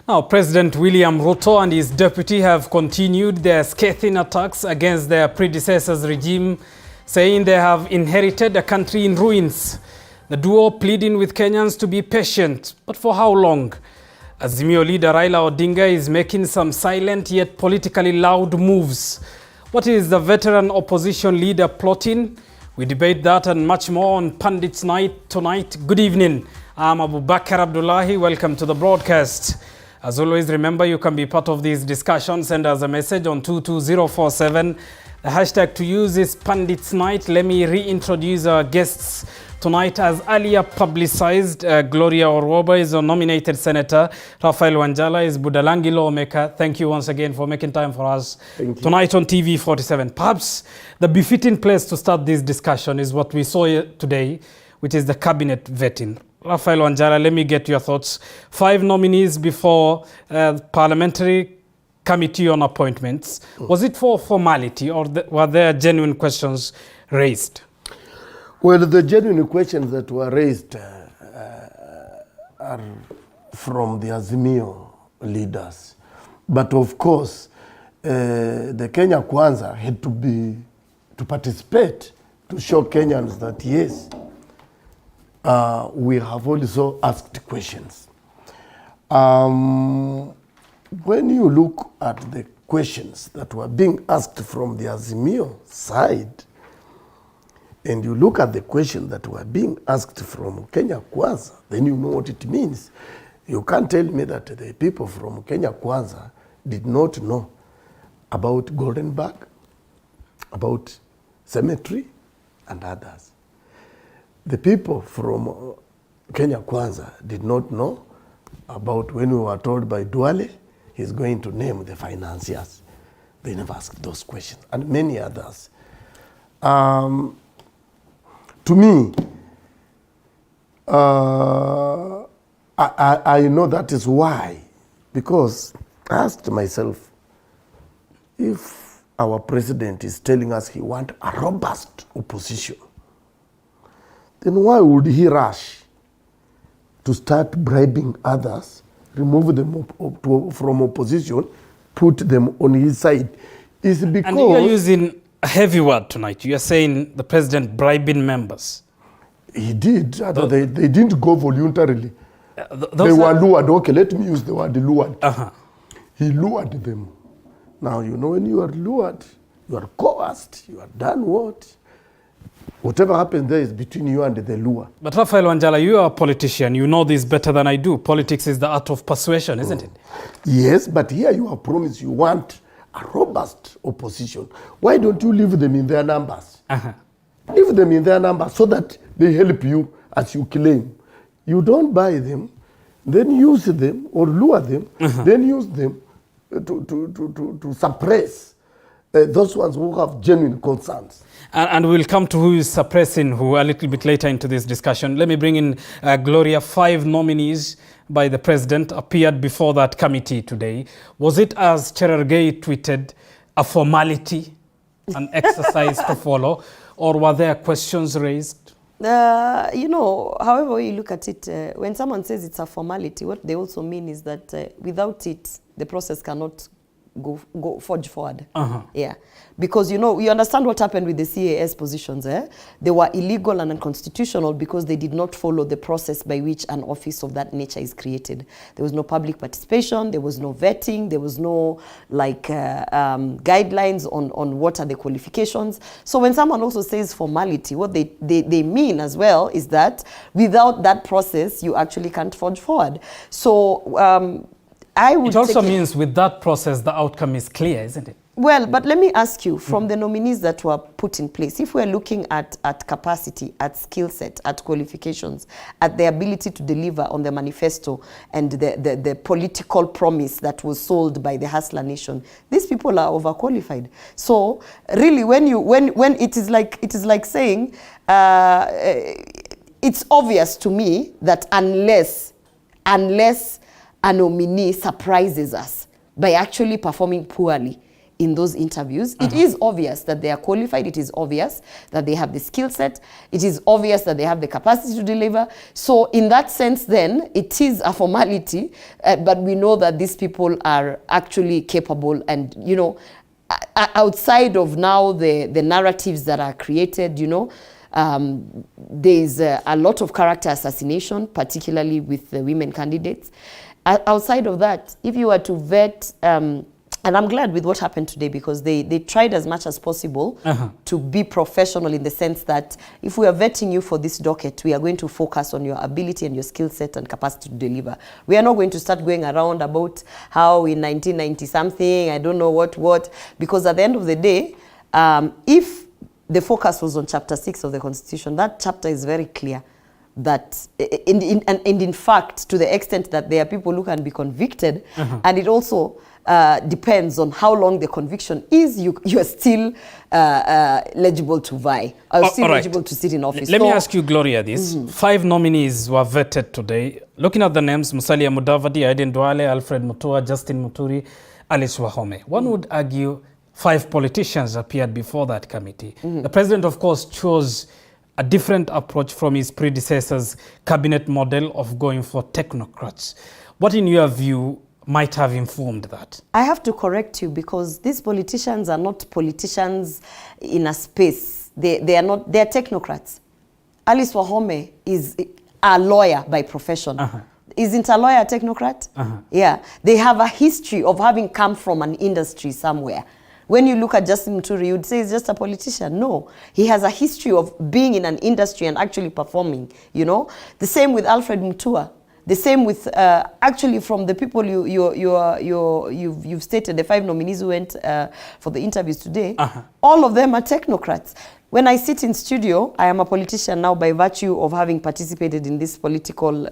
Now, President William Ruto and his deputy have continued their scathing attacks against their predecessor's regime, saying they have inherited a country in ruins. The duo pleading with Kenyans to be patient, but for how long? Azimio leader Raila Odinga is making some silent yet politically loud moves. What is the veteran opposition leader plotting? We debate that and much more on Pundit's Night tonight. Good evening. I'm Abubakar Abdullahi. Welcome to the broadcast. As always, remember you can be part of these discussions. Send us a message on 22047. The hashtag to use is Pundit's Night. Let me reintroduce our guests tonight. As earlier publicized, Gloria Orwoba is a nominated senator. Raphael Wanjala is Budalangi lawmaker. Thank you once again for making time for us tonight on TV 47. Perhaps the befitting place to start this discussion is what we saw today, which is the cabinet vetting. Raphael Wanjala, let me get your thoughts. 5 nominees before parliamentary committee on appointments. Was it for formality or were there genuine questions raised? Well, the genuine questions that were raised are from the Azimio leaders. But of course, the Kenya Kwanza had to participate to show Kenyans that yes, we have also asked questions. When you look at the questions that were being asked from the Azimio side, and you look at the questions that were being asked from Kenya Kwanza, then you know what it means. You can't tell me that the people from Kenya Kwanza did not know about Golden Bag, about cemetery, and others. The people from Kenya Kwanza did not know about when we were told by Duale, he's going to name the financiers. They never asked those questions, and many others. To me, I know that is why, because I asked myself, if our president is telling us he wants a robust opposition, then why would he rush to start bribing others, remove them from opposition, put them on his side? It's because... And you're using a heavy word tonight. You're saying the president bribing members. He did. They didn't go voluntarily. They were lured. Okay, let me use the word lured. He lured them. Now, you know, when you are lured, you are coerced, you are done what? Whatever happens there is between you and the lure. But Raphael Wanjala, you are a politician. You know this better than I do. Politics is the art of persuasion, isn't it? Yes, but here you have promised you want a robust opposition. Why don't you leave them in their numbers? Leave them in their numbers so that they help you as you claim. You don't buy them, then use them or lure them, then use them to suppress those ones who have genuine concerns. And we'll come to who is suppressing who a little bit later into this discussion. Let me bring in Gloria. 5 nominees by the president appeared before that committee today. Was it, as Cherargei tweeted, a formality, an exercise to follow, or were there questions raised? You know, however you look at it, when someone says it's a formality, what they also mean is that without it, the process cannot go forge forward. Yeah, because you know, you understand what happened with the CAS positions. They were illegal and unconstitutional because they did not follow the process by which an office of that nature is created. There was no public participation, there was no vetting, there was no like guidelines on what are the qualifications. So when someone also says formality, what they mean as well is that without that process, you actually can't forge forward. So it also means with that process, the outcome is clear, isn't it? Well, but let me ask you, from the nominees that were put in place, if we're looking at capacity, at skill set, at qualifications, at the ability to deliver on the manifesto and the political promise that was sold by the Hustler Nation, these people are overqualified. So really, when it is like saying, it's obvious to me that unless a nominee surprises us by actually performing poorly in those interviews. It is obvious that they are qualified. It is obvious that they have the skill set. It is obvious that they have the capacity to deliver. So in that sense, then, it is a formality, but we know that these people are actually capable. And, you know, outside of now the narratives that are created, you know, there's a lot of character assassination, particularly with the women candidates. Outside of that, if you were to vet, and I'm glad with what happened today, because they tried as much as possible to be professional, in the sense that if we are vetting you for this docket, we are going to focus on your ability and your skill set and capacity to deliver. We are not going to start going around about how in 1990 something, I don't know what, because at the end of the day, if the focus was on chapter 6 of the Constitution, that chapter is very clear that, and in fact, to the extent that there are people who can be convicted, and it also depends on how long the conviction is, you are still eligible to vie, or still eligible to sit in office. Let me ask you, Gloria, this. 5 nominees were vetted today. Looking at the names, Musalia Mudavadi, Aden Duale, Alfred Mutua, Justin Muturi, Alice Wahome. One would argue 5 politicians appeared before that committee. The president, of course, chose a different approach from his predecessor's cabinet model of going for technocrats. What, in your view, might have informed that? I have to correct you, because these politicians are not politicians in a space. They are not, they are technocrats. Alice Wahome is a lawyer by profession. Isn't a lawyer a technocrat? Yeah. They have a history of having come from an industry somewhere. When you look at Justin Muturi, you'd say he's just a politician. No, he has a history of being in an industry and actually performing, you know. The same with Alfred Mutua. The same with, actually, from the people you've stated, the 5 nominees who went for the interviews today, all of them are technocrats. When I sit in studio, I am a politician now by virtue of having participated in this political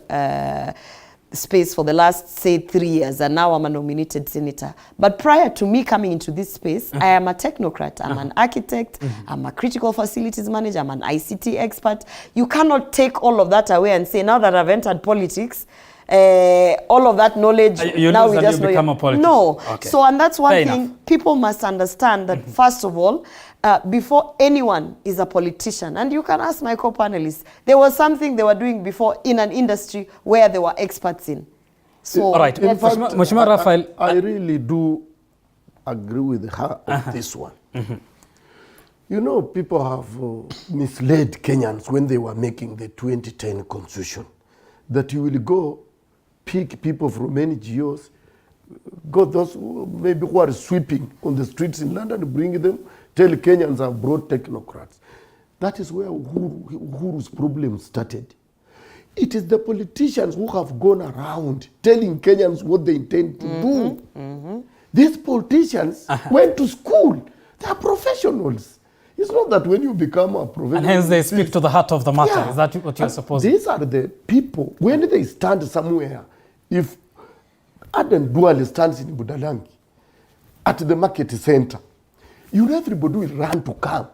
space for the last, say, 3 years, and now I'm a nominated senator. But prior to me coming into this space, I am a technocrat. I'm an architect, I'm a critical facilities manager, I'm an ICT expert. You cannot take all of that away and say, now that I've entered politics, all of that knowledge, now we just become a politician. No. Okay. So, and that's one thing people must understand, that first of all, before anyone is a politician, and you can ask my co-panelists, there was something they were doing before in an industry where they were experts in. So, all right. In fact, I really do agree with her on this one. You know, people have misled Kenyans when they were making the 2010 constitution, that you will go pick people from NGOs, go those maybe who are sweeping on the streets in London, bring them, tell Kenyans have brought technocrats. That is where Uhuru's problem started. It is the politicians who have gone around telling Kenyans what they intend to do. These politicians went to school. They are professionals. It's not that when you become a professional... And hence they speak to the heart of the matter. Yeah. Is that what you're supposed to? These are the people, when they stand somewhere, if Aden Duale stands in Budalangi, at the market center, everybody will run to come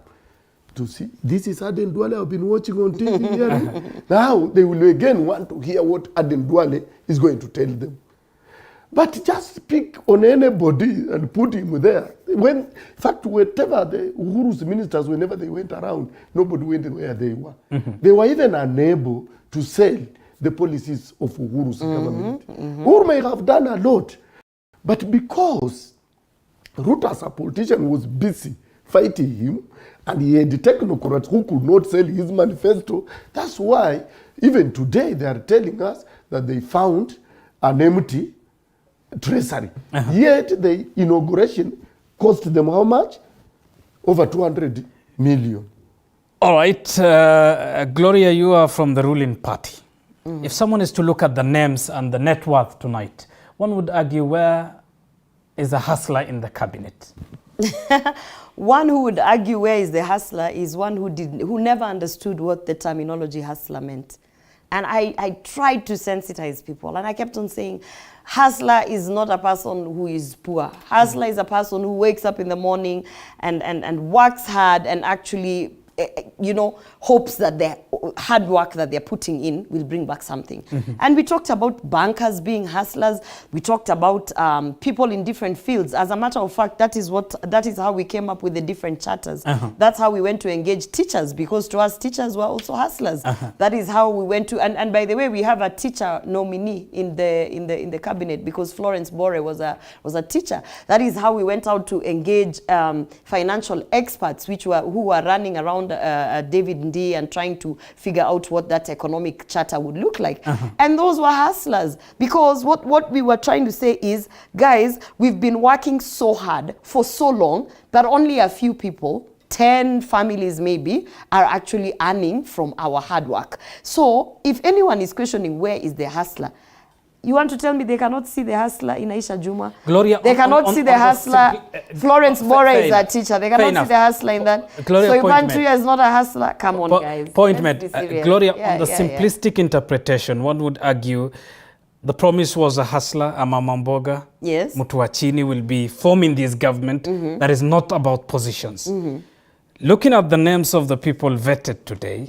to see. This is Aden Duale I've been watching on TV here. Now they will again want to hear what Aden Duale is going to tell them. But just pick on anybody and put him there. In fact, whatever the Uhuru's ministers, whenever they went around, nobody went where they were. They were even unable to sell the policies of Uhuru's government. Uhuru may have done a lot, but because Ruto as a politician was busy fighting him, and he had the technocrats who could not sell his manifesto, that's why even today they are telling us that they found an empty treasury. Yet the inauguration cost them how much? Over 200 million. All right. Gloria, you are from the ruling party. If someone is to look at the names and the net worth tonight, one would argue, where is the hustler in the cabinet? One who would argue where is the hustler is one who never understood what the terminology hustler meant. And I tried to sensitize people, and I kept on saying, hustler is not a person who is poor. Hustler is a person who wakes up in the morning and works hard and actually, hopes that hard work that they're putting in will bring back something. And we talked about bankers being hustlers. We talked about people in different fields. As a matter of fact, that is how we came up with the different charters. That's how we went to engage teachers, because to us teachers were also hustlers. That is how we went to, and by the way, we have a teacher nominee in the cabinet, because Florence Bore was a teacher. That is how we went out to engage financial experts, who were running around David Ndii and trying to figure out what that economic charter would look like. And those were hustlers, because what we were trying to say is, guys, we've been working so hard for so long that only a few people, 10 families maybe, are actually earning from our hard work. So if anyone is questioning where is the hustler, you want to tell me they cannot see the hustler in Aisha Jumwa? Gloria, they cannot see the hustler. Florence Bore is a teacher. They cannot see the hustler in that. Gloria, so Ibantu is not a hustler. Come on, guys. Point made. Gloria, on the simplistic interpretation, one would argue the promise was a hustler, a mama mboga. Yes. Mtu wa chini will be forming this government that is not about positions. Looking at the names of the people vetted today,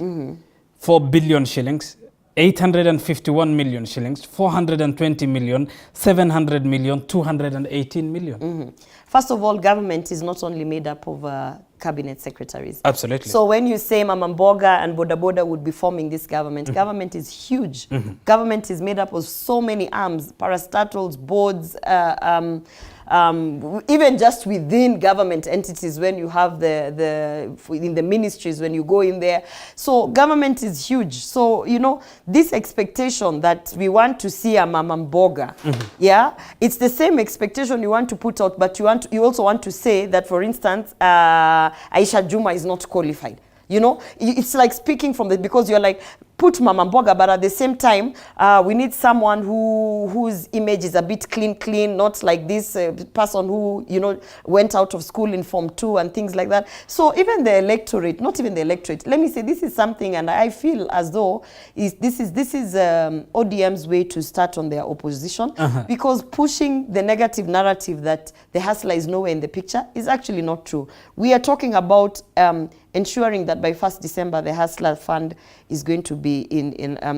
4 billion shillings, 851 million shillings, 420 million, 700 million, 218 million. First of all, government is not only made up of cabinet secretaries. Absolutely. So when you say Mama Mboga and Boda Boda would be forming this government, government is huge. Government is made up of so many arms, parastatals, boards, even just within government entities, when you have in the ministries, when you go in there. So government is huge. So, you know, this expectation that we want to see a Mama Mboga, yeah, it's the same expectation you want to put out, but you also want to say that, for instance, Aisha Jumwa is not qualified. You know, it's like speaking from because you're like, put Mama Mboga, but at the same time, we need someone whose image is a bit clean, not like this person who, you know, went out of school in Form 2 and things like that. So even the electorate, not even the electorate, let me say this is something, and I feel as though this is ODM's way to start on their opposition, because pushing the negative narrative that the hustler is nowhere in the picture is actually not true. We are talking about ensuring that by 1st December, the Hustler Fund is going to be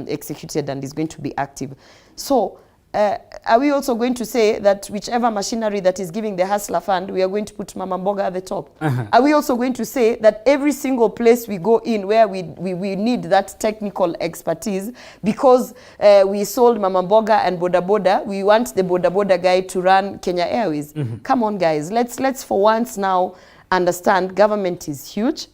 executed and is going to be active. So are we also going to say that whichever machinery that is giving the Hustler Fund, we are going to put Mama Mboga at the top? Are we also going to say that every single place we go in where we need that technical expertise, because we sold Mama Mboga and Boda Boda, we want the Boda Boda guy to run Kenya Airways? Come on, guys. Let's for once now understand government is huge.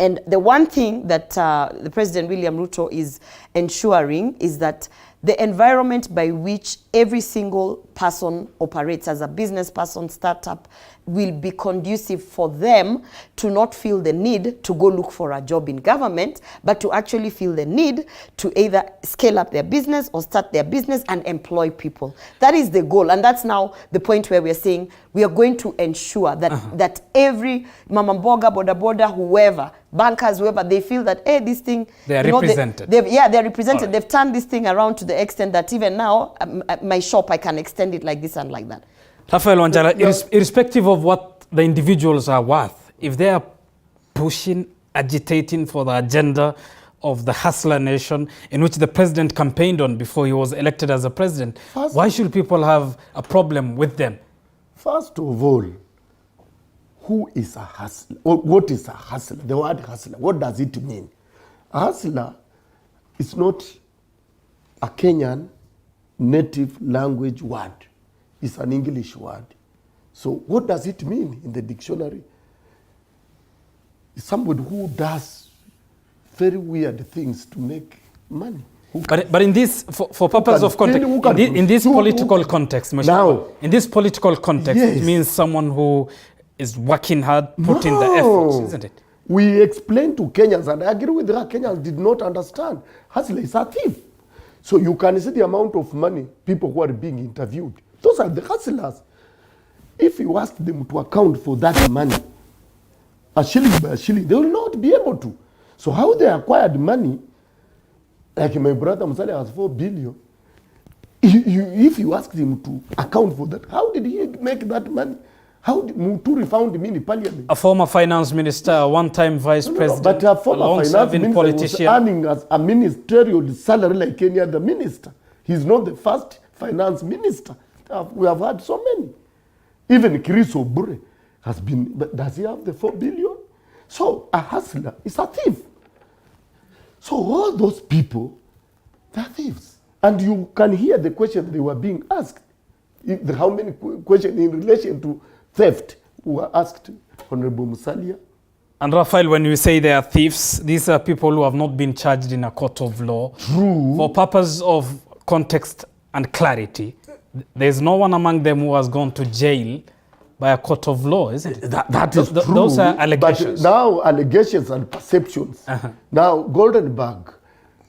And the one thing that the President William Ruto is ensuring is that the environment by which every single person operates as a business person, startup, will be conducive for them to not feel the need to go look for a job in government, but to actually feel the need to either scale up their business or start their business and employ people. That is the goal. And that's now the point where we are saying we are going to ensure that, that every Mama Mboga, Boda Boda, whoever, bankers, whoever, they feel that, hey, this thing... They are represented. They're represented. Right. They've turned this thing around to the extent that even now, my shop, I can extend it like this and like that. Rafael Wanjala, irrespective of what the individuals are worth, if they are pushing, agitating for the agenda of the hustler nation in which the president campaigned on before he was elected as a president, why should people have a problem with them? First of all, who is a hustler? Or what is a hustler? The word hustler, what does it mean? A hustler is not a Kenyan native language word. It's an English word. So what does it mean in the dictionary? It's somebody who does very weird things to make money. But in this, for purpose of context, in this political context, now, in this political context, yes, it means someone who is working hard, putting the efforts, isn't it? We explained to Kenyans, and I agree with her, Kenyans did not understand. Hustler is a thief. So you can see the amount of money people who are being interviewed. Those are the hustlers. If you ask them to account for that money, a shilling by a shilling, they will not be able to. So how they acquired money, like my brother Musale has 4 billion, if you ask him to account for that, how did he make that money? How did Muturi found him in parliament? A former finance minister, a one-time vice president, but a former finance minister politician. was earning as a ministerial salary like any other minister. He's not the first finance minister. We have had so many. Even Chris Obure has been, but does he have the 4 billion? So a hustler is a thief. So all those people, they're thieves. And you can hear the question they were being asked. How many questions in relation to theft were asked Honorable Musalia? And Raphael, when you say they are thieves, these are people who have not been charged in a court of law. True. For purpose of context and clarity, there's no one among them who has gone to jail by a court of law, isn't it? That is true. Those are allegations. But now allegations and perceptions. Now, Goldenberg,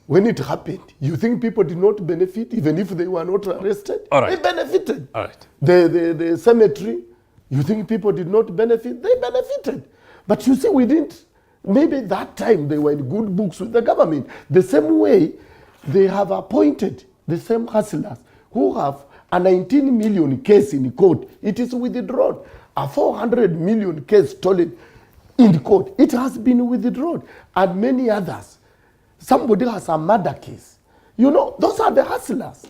when it happened, you think people did not benefit even if they were not arrested? All right. They benefited. All right. The cemetery, you think people did not benefit? They benefited. But you see, we didn't. Maybe that time they were in good books with the government. The same way they have appointed the same hustlers who have a 19 million case in court. It is withdrawn. A 400 million case stolen in court. It has been withdrawn. And many others. Somebody has a murder case. You know, those are the hustlers.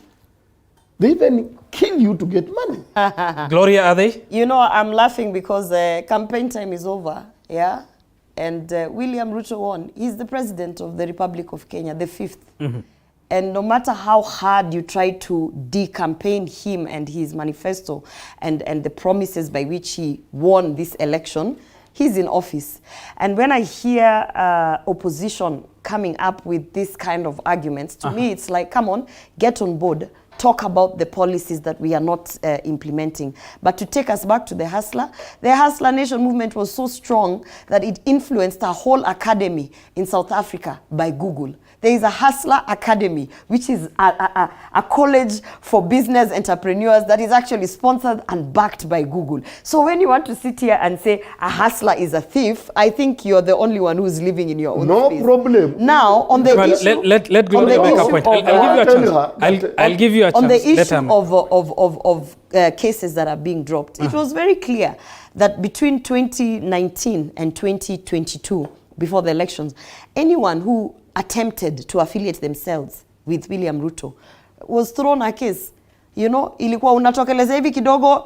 They even kill you to get money. Gloria, are they? You know, I'm laughing because campaign time is over, yeah? And William Ruto won. He's the president of the Republic of Kenya, the 5th. And no matter how hard you try to de-campaign him and his manifesto and the promises by which he won this election, he's in office. And when I hear opposition coming up with this kind of arguments, to me it's like, come on, get on board. Talk about the policies that we are not implementing. But to take us back to the Hustler Nation movement was so strong that it influenced a whole academy in South Africa by Google. There is a Hustler Academy, which is a college for business entrepreneurs that is actually sponsored and backed by Google. So when you want to sit here and say a hustler is a thief, I think you're the only one who's living in your own space. No problem. Now, on the issue... Let Gloria make a point. I'll give you a chance. On the issue of cases that are being dropped, it was very clear that between 2019 and 2022, before the elections, anyone who attempted to affiliate themselves with William Ruto was thrown a case. You know, ilikuwa unatokeleza hivi kidogo,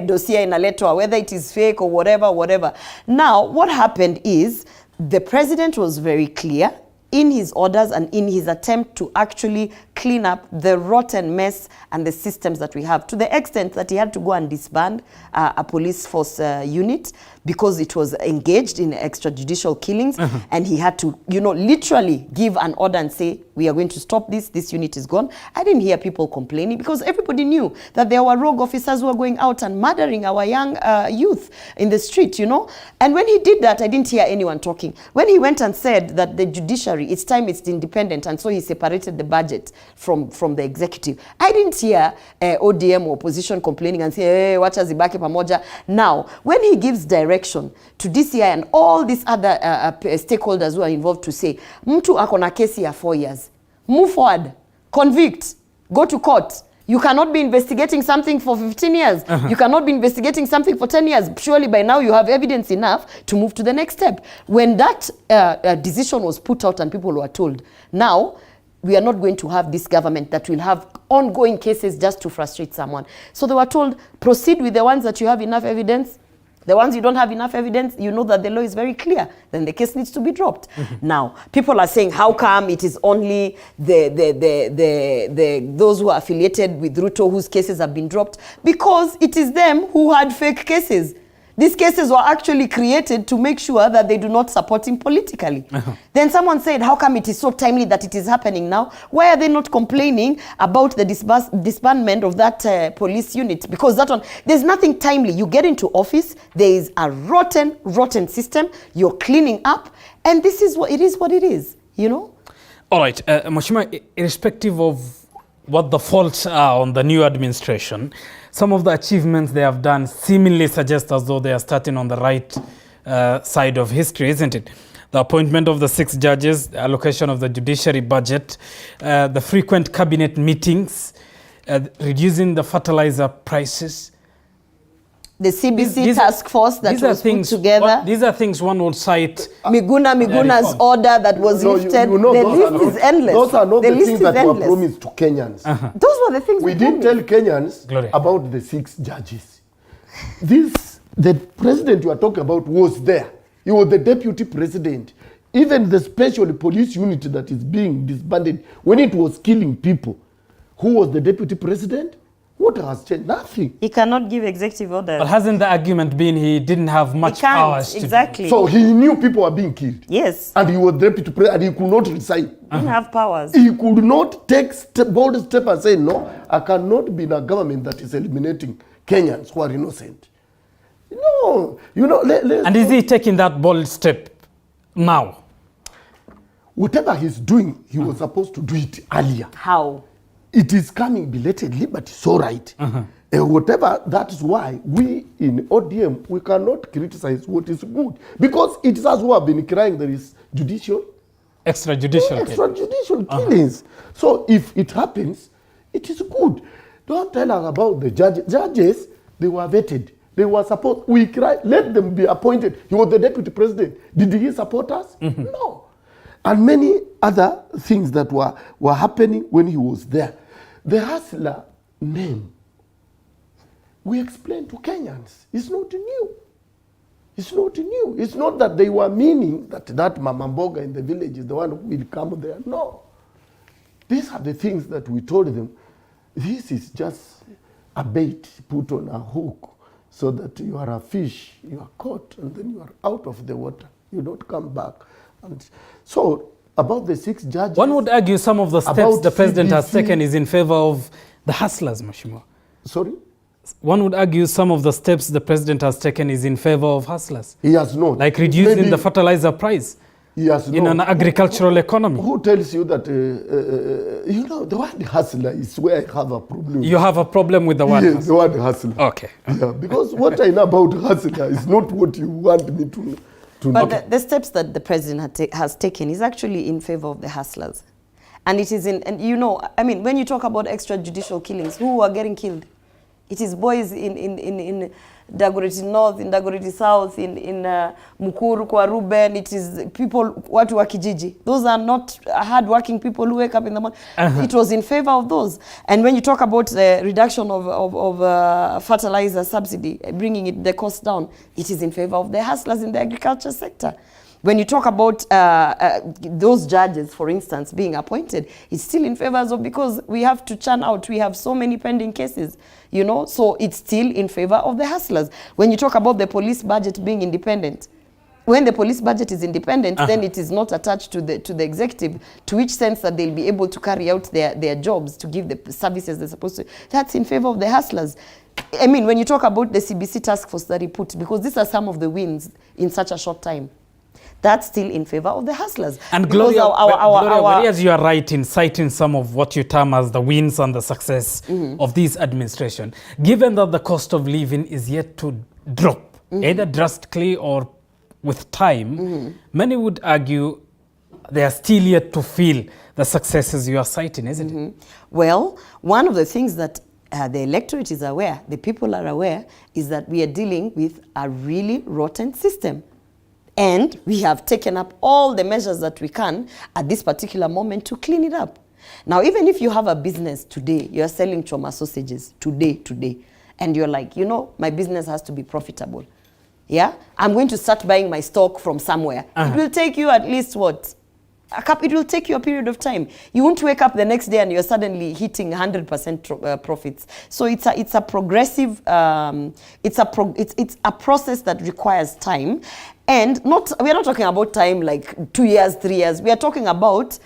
dossier inaletwa, whether it is fake or whatever. Now, what happened is the president was very clear in his orders and in his attempt to actually clean up the rotten mess and the systems that we have, to the extent that he had to go and disband a police force unit because it was engaged in extrajudicial killings. And he had to, you know, literally give an order and say, we are going to stop this unit is gone. I didn't hear people complaining because everybody knew that there were rogue officers who were going out and murdering our young youth in the street, you know. And when he did that, I didn't hear anyone talking. When he went and said that the judiciary, it's time it's independent, and so he separated the budget from the executive, I didn't hear ODM or opposition complaining and say, hey, wacha zibaki pamoja. Now, when he gives direction to DCI and all these other stakeholders who are involved to say, mtu akona kesi ya 4 years, move forward, convict, go to court. You cannot be investigating something for 15 years. You cannot be investigating something for 10 years. Surely by now you have evidence enough to move to the next step. When that decision was put out and people were told, now we are not going to have this government that will have ongoing cases just to frustrate someone. So they were told, proceed with the ones that you have enough evidence. The ones you don't have enough evidence, you know that the law is very clear, then the case needs to be dropped. Now, people are saying, how come it is only those who are affiliated with Ruto whose cases have been dropped? Because it is them who had fake cases. These cases were actually created to make sure that they do not support him politically. Then someone said, how come it is so timely that it is happening now? Why are they not complaining about the disbandment of that police unit? Because that one, there's nothing timely. You get into office, there is a rotten system, you're cleaning up, and this is what it is, you know? All right, Mheshimiwa, irrespective of what the faults are on the new administration, some of the achievements they have done seemingly suggest as though they are starting on the right side of history, isn't it? The appointment of the 6 judges, the allocation of the judiciary budget, the frequent cabinet meetings, reducing the fertilizer prices. the CBC task force that was put together. These are things one would cite. Miguna's order that was lifted. The list is endless. Those are not the things that were promised to Kenyans. Those were the things we didn't tell Kenyans Gloria. about the 6 judges. The president you are talking about was there. He was the deputy president. Even the special police unit that is being disbanded, when it was killing people, who was the deputy president? What has changed? Nothing. He cannot give executive orders. But hasn't the argument been he didn't have much powers? Exactly. So he knew people were being killed. Yes. And he was deputy president and he could not resign. Didn't have powers. He could not take bold step and say, no, I cannot be in a government that is eliminating Kenyans who are innocent. No. You know, and is he taking that bold step now? Whatever he's doing, he was supposed to do it earlier. How? It is coming belatedly, but it's all right. Whatever, that's why we in ODM, we cannot criticize what is good. Because it is us who have been crying there is extrajudicial killings. So if it happens, it is good. Don't tell us about the judges. Judges, they were vetted. They were supposed, we cry, let them be appointed. He was the deputy president. Did he support us? No. And many other things that were happening when he was there. The hustler name, we explained to Kenyans, it's not new. It's not new. It's not that they were meaning that Mama Mboga in the village is the one who will come there. No. These are the things that we told them. This is just a bait put on a hook so that you are a fish, you are caught, and then you are out of the water. You don't come back. And so, about the 6 judges... One would argue some of the steps the president has taken is in favor of the hustlers, Mheshimiwa. Sorry? One would argue some of the steps the president has taken is in favor of hustlers. He has not. Like reducing the fertilizer price. He has in an agricultural economy. Who tells you that, you know, the word hustler is where I have a problem. You have a problem with the word hustler? Yes, the word hustler. Okay. Yeah, because what I know about hustler is not what you want me to know. But the steps that the president has taken is actually in favor of the hustlers. And it is in, and you know, I mean, when you talk about extrajudicial killings, who are getting killed? It is boys in Dagoretti North, in Dagoretti South, in Mukuru, Kwa Ruben. It is people, watu wa kijiji. Those are not hard-working people who wake up in the morning. It was in favor of those. And when you talk about the reduction of fertilizer subsidy, bringing the cost down, it is in favor of the hustlers in the agriculture sector. When you talk about those judges, for instance, being appointed, it's still in favor of, because we have to churn out. We have so many pending cases, you know, so it's still in favor of the hustlers. When you talk about the police budget being independent, when the police budget is independent, then it is not attached to the executive, to which sense that they'll be able to carry out their jobs, to give the services they're supposed to. That's in favor of the hustlers. I mean, when you talk about the CBC task force that he put, because these are some of the wins in such a short time, that's still in favor of the hustlers. And Gloria, whereas you are right in citing some of what you term as the wins and the success of this administration, given that the cost of living is yet to drop, either drastically or with time, many would argue they are still yet to feel the successes you are citing, isn't it? Well, one of the things that the electorate is aware, the people are aware, is that we are dealing with a really rotten system. And we have taken up all the measures that we can at this particular moment to clean it up. Now, even if you have a business today, you're selling choma sausages today, and you're like, you know, my business has to be profitable. Yeah? I'm going to start buying my stock from somewhere. It will take you at least what? It will take you a period of time. You won't wake up the next day and you're suddenly hitting 100% profits. So it's a progressive, it's a process that requires time. And we're not talking about time like 2 years, 3 years. We are talking about,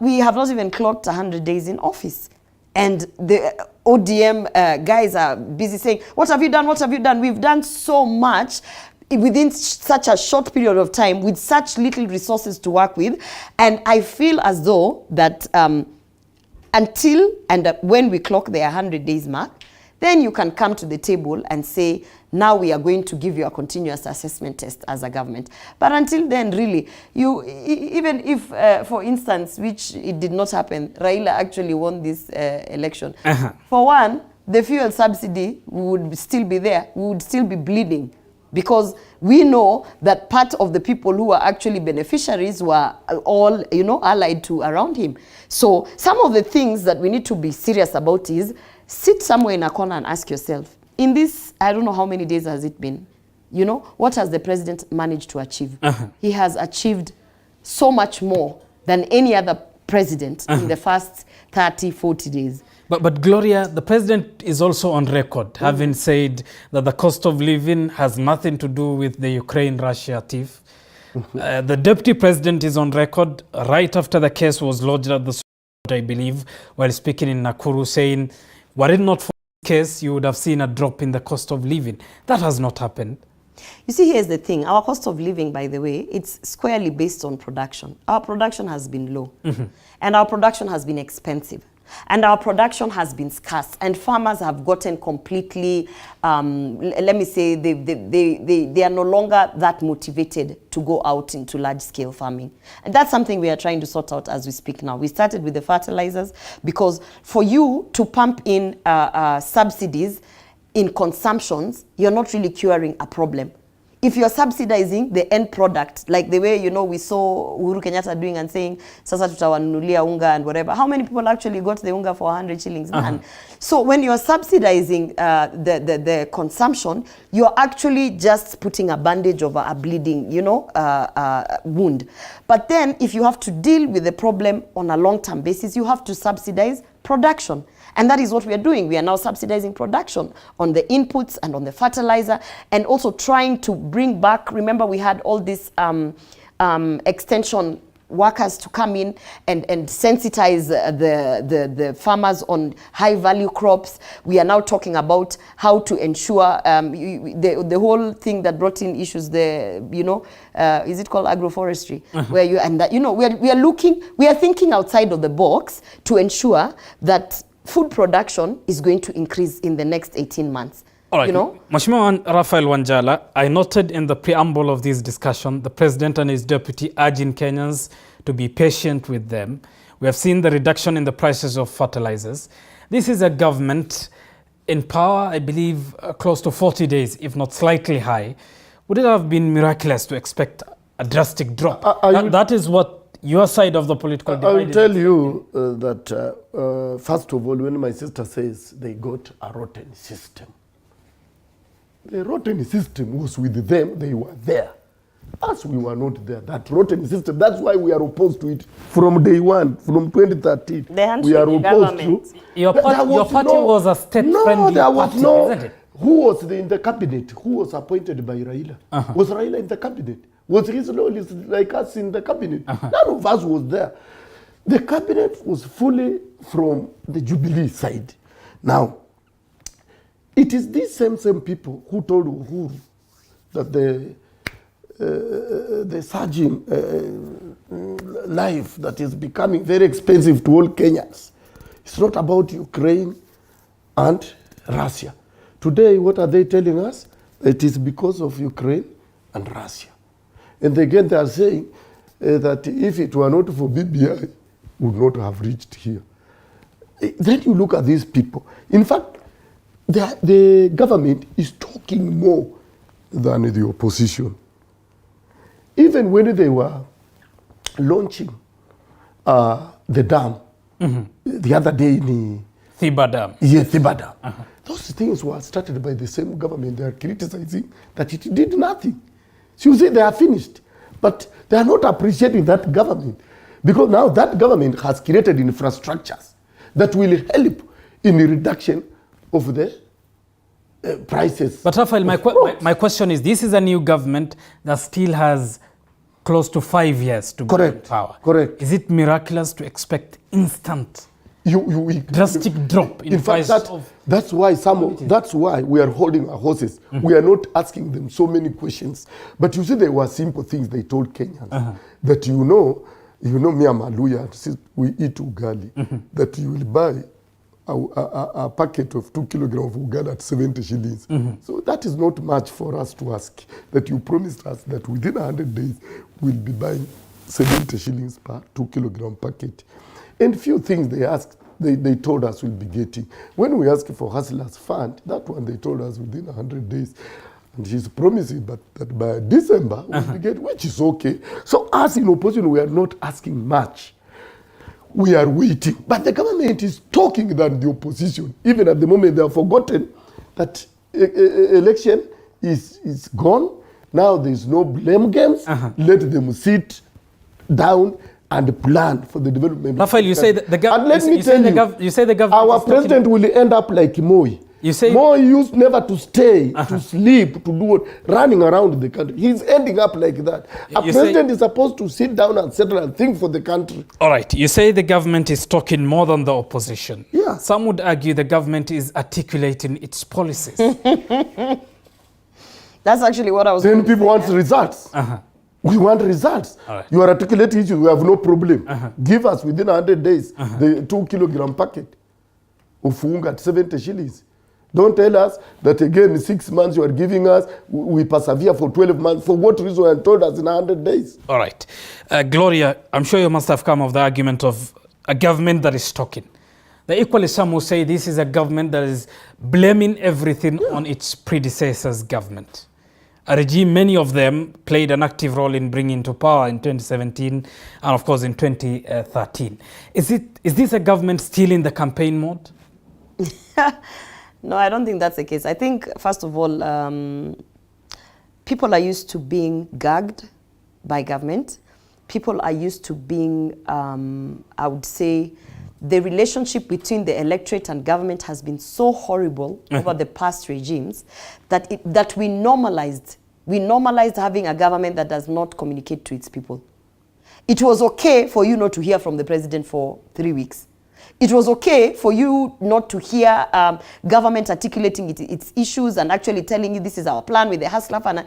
we have not even clocked 100 days in office. And the ODM guys are busy saying, what have you done? What have you done? We've done so much within such a short period of time with such little resources to work with. And I feel as though that until and when we clock the 100 days mark, then you can come to the table and say, now we are going to give you a continuous assessment test as a government. But until then, really, even if, for instance, which it did not happen, Raila actually won this election. For one, the fuel subsidy would still be there. We would still be bleeding, because we know that part of the people who are actually beneficiaries were all, allied to around him. So some of the things that we need to be serious about is sit somewhere in a corner and ask yourself, in this, I don't know how many days has it been, what has the president managed to achieve? He has achieved so much more than any other president in the first 30, 40 days. But Gloria, the president is also on record having said that the cost of living has nothing to do with the Ukraine-Russia tiff. The deputy president is on record right after the case was lodged at the Supreme Court, I believe, while speaking in Nakuru, saying, were it not for this case, you would have seen a drop in the cost of living. That has not happened. You see, here's the thing. Our cost of living, by the way, it's squarely based on production. Our production has been low, and our production has been expensive. And our production has been scarce, and farmers have gotten completely, let me say, they are no longer that motivated to go out into large-scale farming. And that's something we are trying to sort out as we speak now. We started with the fertilizers, because for you to pump in subsidies in consumptions, you're not really curing a problem. If you're subsidizing the end product, like the way, we saw Uhuru Kenyatta doing and saying, sasa tutawanunulia unga and whatever, how many people actually got the unga for 100 shillings? Man. So when you're subsidizing the consumption, you're actually just putting a bandage over a bleeding, wound. But then if you have to deal with the problem on a long-term basis, you have to subsidize production. And that is what we are doing. We are now subsidizing production on the inputs and on the fertilizer, and also trying to bring back, remember we had all these extension workers to come in and sensitize the farmers on high value crops. We are now talking about how to ensure the whole thing that brought in issues, is it called agroforestry? Where we are thinking outside of the box to ensure that food production is going to increase in the next 18 months. All right. Mheshimiwa Raphael Wanjala, I noted in the preamble of this discussion, the president and his deputy urging Kenyans to be patient with them. We have seen the reduction in the prices of fertilizers. This is a government in power, I believe, close to 40 days, if not slightly high. Would it have been miraculous to expect a drastic drop? That is what your side of the political divide. I will tell you that, first of all, when my sister says they got a rotten system, the rotten system was with them, they were there. Us, we were not there. That rotten system, that's why we are opposed to it from day one, from 2013. We are opposed to. Your party was a state-friendly party, isn't it? Who was in the cabinet? Who was appointed by Raila? Was Raila in the cabinet? Was his loyalists like us in the cabinet? None of us was there. The cabinet was fully from the Jubilee side. Now, it is these same people who told Uhuru that the surging life that is becoming very expensive to all Kenyans. It's not about Ukraine and Russia. Today, what are they telling us? It is because of Ukraine and Russia. And again, they are saying that if it were not for BBI, we would not have reached here. Then you look at these people. In fact, the government is talking more than the opposition. Even when they were launching the dam the other day in Thiba Dam. Yes, Thiba Dam. Those things were started by the same government. They are criticizing that it did nothing. So you say they are finished, but they are not appreciating that government, because now that government has created infrastructures that will help in the reduction of the prices. But Raphael, my question is, this is a new government that still has close to 5 years to go in power. Correct. Is it miraculous to expect instant drastic drop in price of... That's why we are holding our horses. We are not asking them so many questions. But you see, there were simple things they told Kenyans. That me and Maluya, we eat ugali, that you will buy a packet of 2 kilograms of ugali at 70 shillings. So that is not much for us to ask. That you promised us that within 100 days, we'll be buying 70 shillings per 2 kilogram packet. And few things they asked. they told us we'll be getting. When we asked for Hustlers Fund, that one they told us within 100 days. And she's promising that by December we'll be getting, which is okay. So us in opposition, we are not asking much. We are waiting. But the government is talking than the opposition. Even at the moment, they have forgotten that election is gone. Now there's no blame games. Let them sit down and plan for the development. Raphael, you say that the government. And let me tell you, you say the government. Our president will end up like Moi. You say Moi used never to stay, to sleep, to do what, running around the country. He's ending up like that. A president is supposed to sit down and settle and think for the country. All right. You say the government is talking more than the opposition. Yeah. Some would argue the government is articulating its policies. That's actually what I was. Then people want results. We want results. Right. You are articulating issues, we have no problem. Give us within 100 days the 2 kilogram packet of funga at 70 shillings. Don't tell us that again 6 months you are giving us, we persevere for 12 months. For what reason? And told us in 100 days. All right. Gloria, I'm sure you must have come of the argument of a government that is talking. The equally some will say this is a government that is blaming everything on its predecessor's government. A regime, many of them played an active role in bringing to power in 2017 and of course in 2013. Is this a government still in the campaign mode? No, I don't think that's the case. I think, first of all, people are used to being gagged by government. People are used to being, I would say, the relationship between the electorate and government has been so horrible over the past regimes that we normalized having a government that does not communicate to its people. It was okay for you not to hear from the president for 3 weeks. It was okay for you not to hear government articulating its issues and actually telling you this is our plan with the Hustler Fund.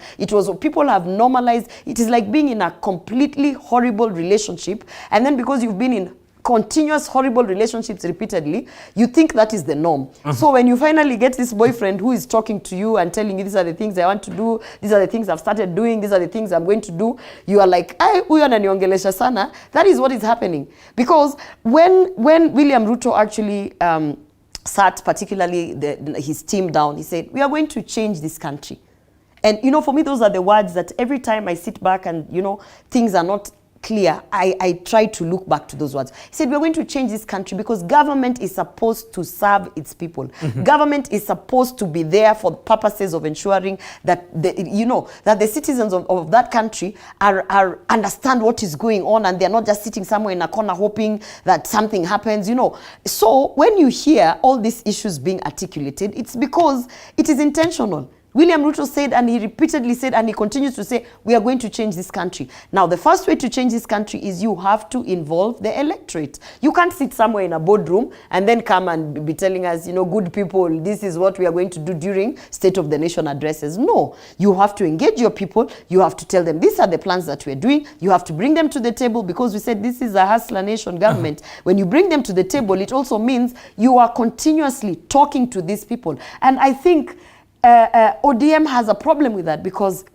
People have normalized. It is like being in a completely horrible relationship, and then because you've been in continuous horrible relationships repeatedly, you think that is the norm. So when you finally get this boyfriend who is talking to you and telling you these are the things I want to do, these are the things I've started doing, these are the things I'm going to do, you are like, huyu ananiongelesha sana. That is what is happening. Because when William Ruto actually sat particularly his team down, he said, we are going to change this country. And for me, those are the words that every time I sit back and things are not clear, I try to look back to those words. He said, we're going to change this country because government is supposed to serve its people. Government is supposed to be there for the purposes of ensuring that the citizens of that country are understand what is going on, and they're not just sitting somewhere in a corner hoping that something happens. So when you hear all these issues being articulated, it's because it is intentional. William Ruto said, and he repeatedly said, and he continues to say, we are going to change this country. Now, the first way to change this country is you have to involve the electorate. You can't sit somewhere in a boardroom and then come and be telling us, good people, this is what we are going to do during State of the Nation addresses. No, you have to engage your people. You have to tell them, these are the plans that we're doing. You have to bring them to the table, because we said this is a hustler nation government. When you bring them to the table, it also means you are continuously talking to these people. And I think ODM has a problem with that, because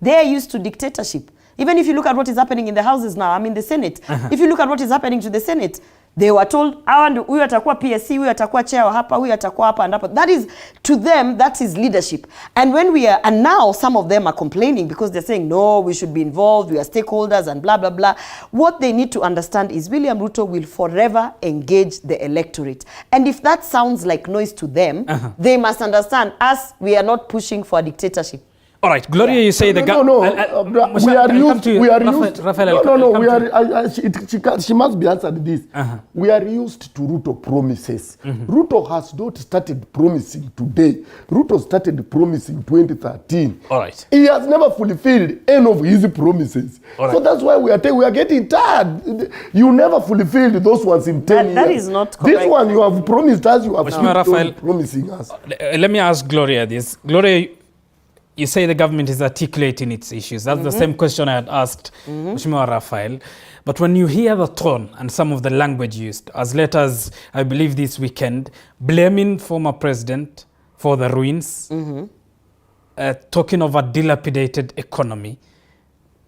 they are used to dictatorship. Even if you look at what is happening in the houses now, the Senate. If you look at what is happening to the Senate, they were told, huyu atakuwa PSC, huyu atakuwa chair hapa, huyu atakuwa hapa and hapa. That is, to them, that is leadership. And and now some of them are complaining because they're saying, no, we should be involved, we are stakeholders and blah, blah, blah. What they need to understand is William Ruto will forever engage the electorate. And if that sounds like noise to them, they must understand us, we are not pushing for a dictatorship. All right, Gloria, you say she must be answered this. We are used to Ruto promises. Ruto has not started promising today. Ruto started promising 2013. All right. He has never fulfilled any of his promises. All right. So that's why we are getting tired. You never fulfilled those ones in 10 years. That is not correct. This one you have promised us, you have not promising us. Let me ask Gloria this. Gloria, you say the government is articulating its issues. That's the same question I had asked Mheshimiwa Raphael. But when you hear the tone and some of the language used, as late as, I believe this weekend, blaming former president for the ruins, talking of a dilapidated economy,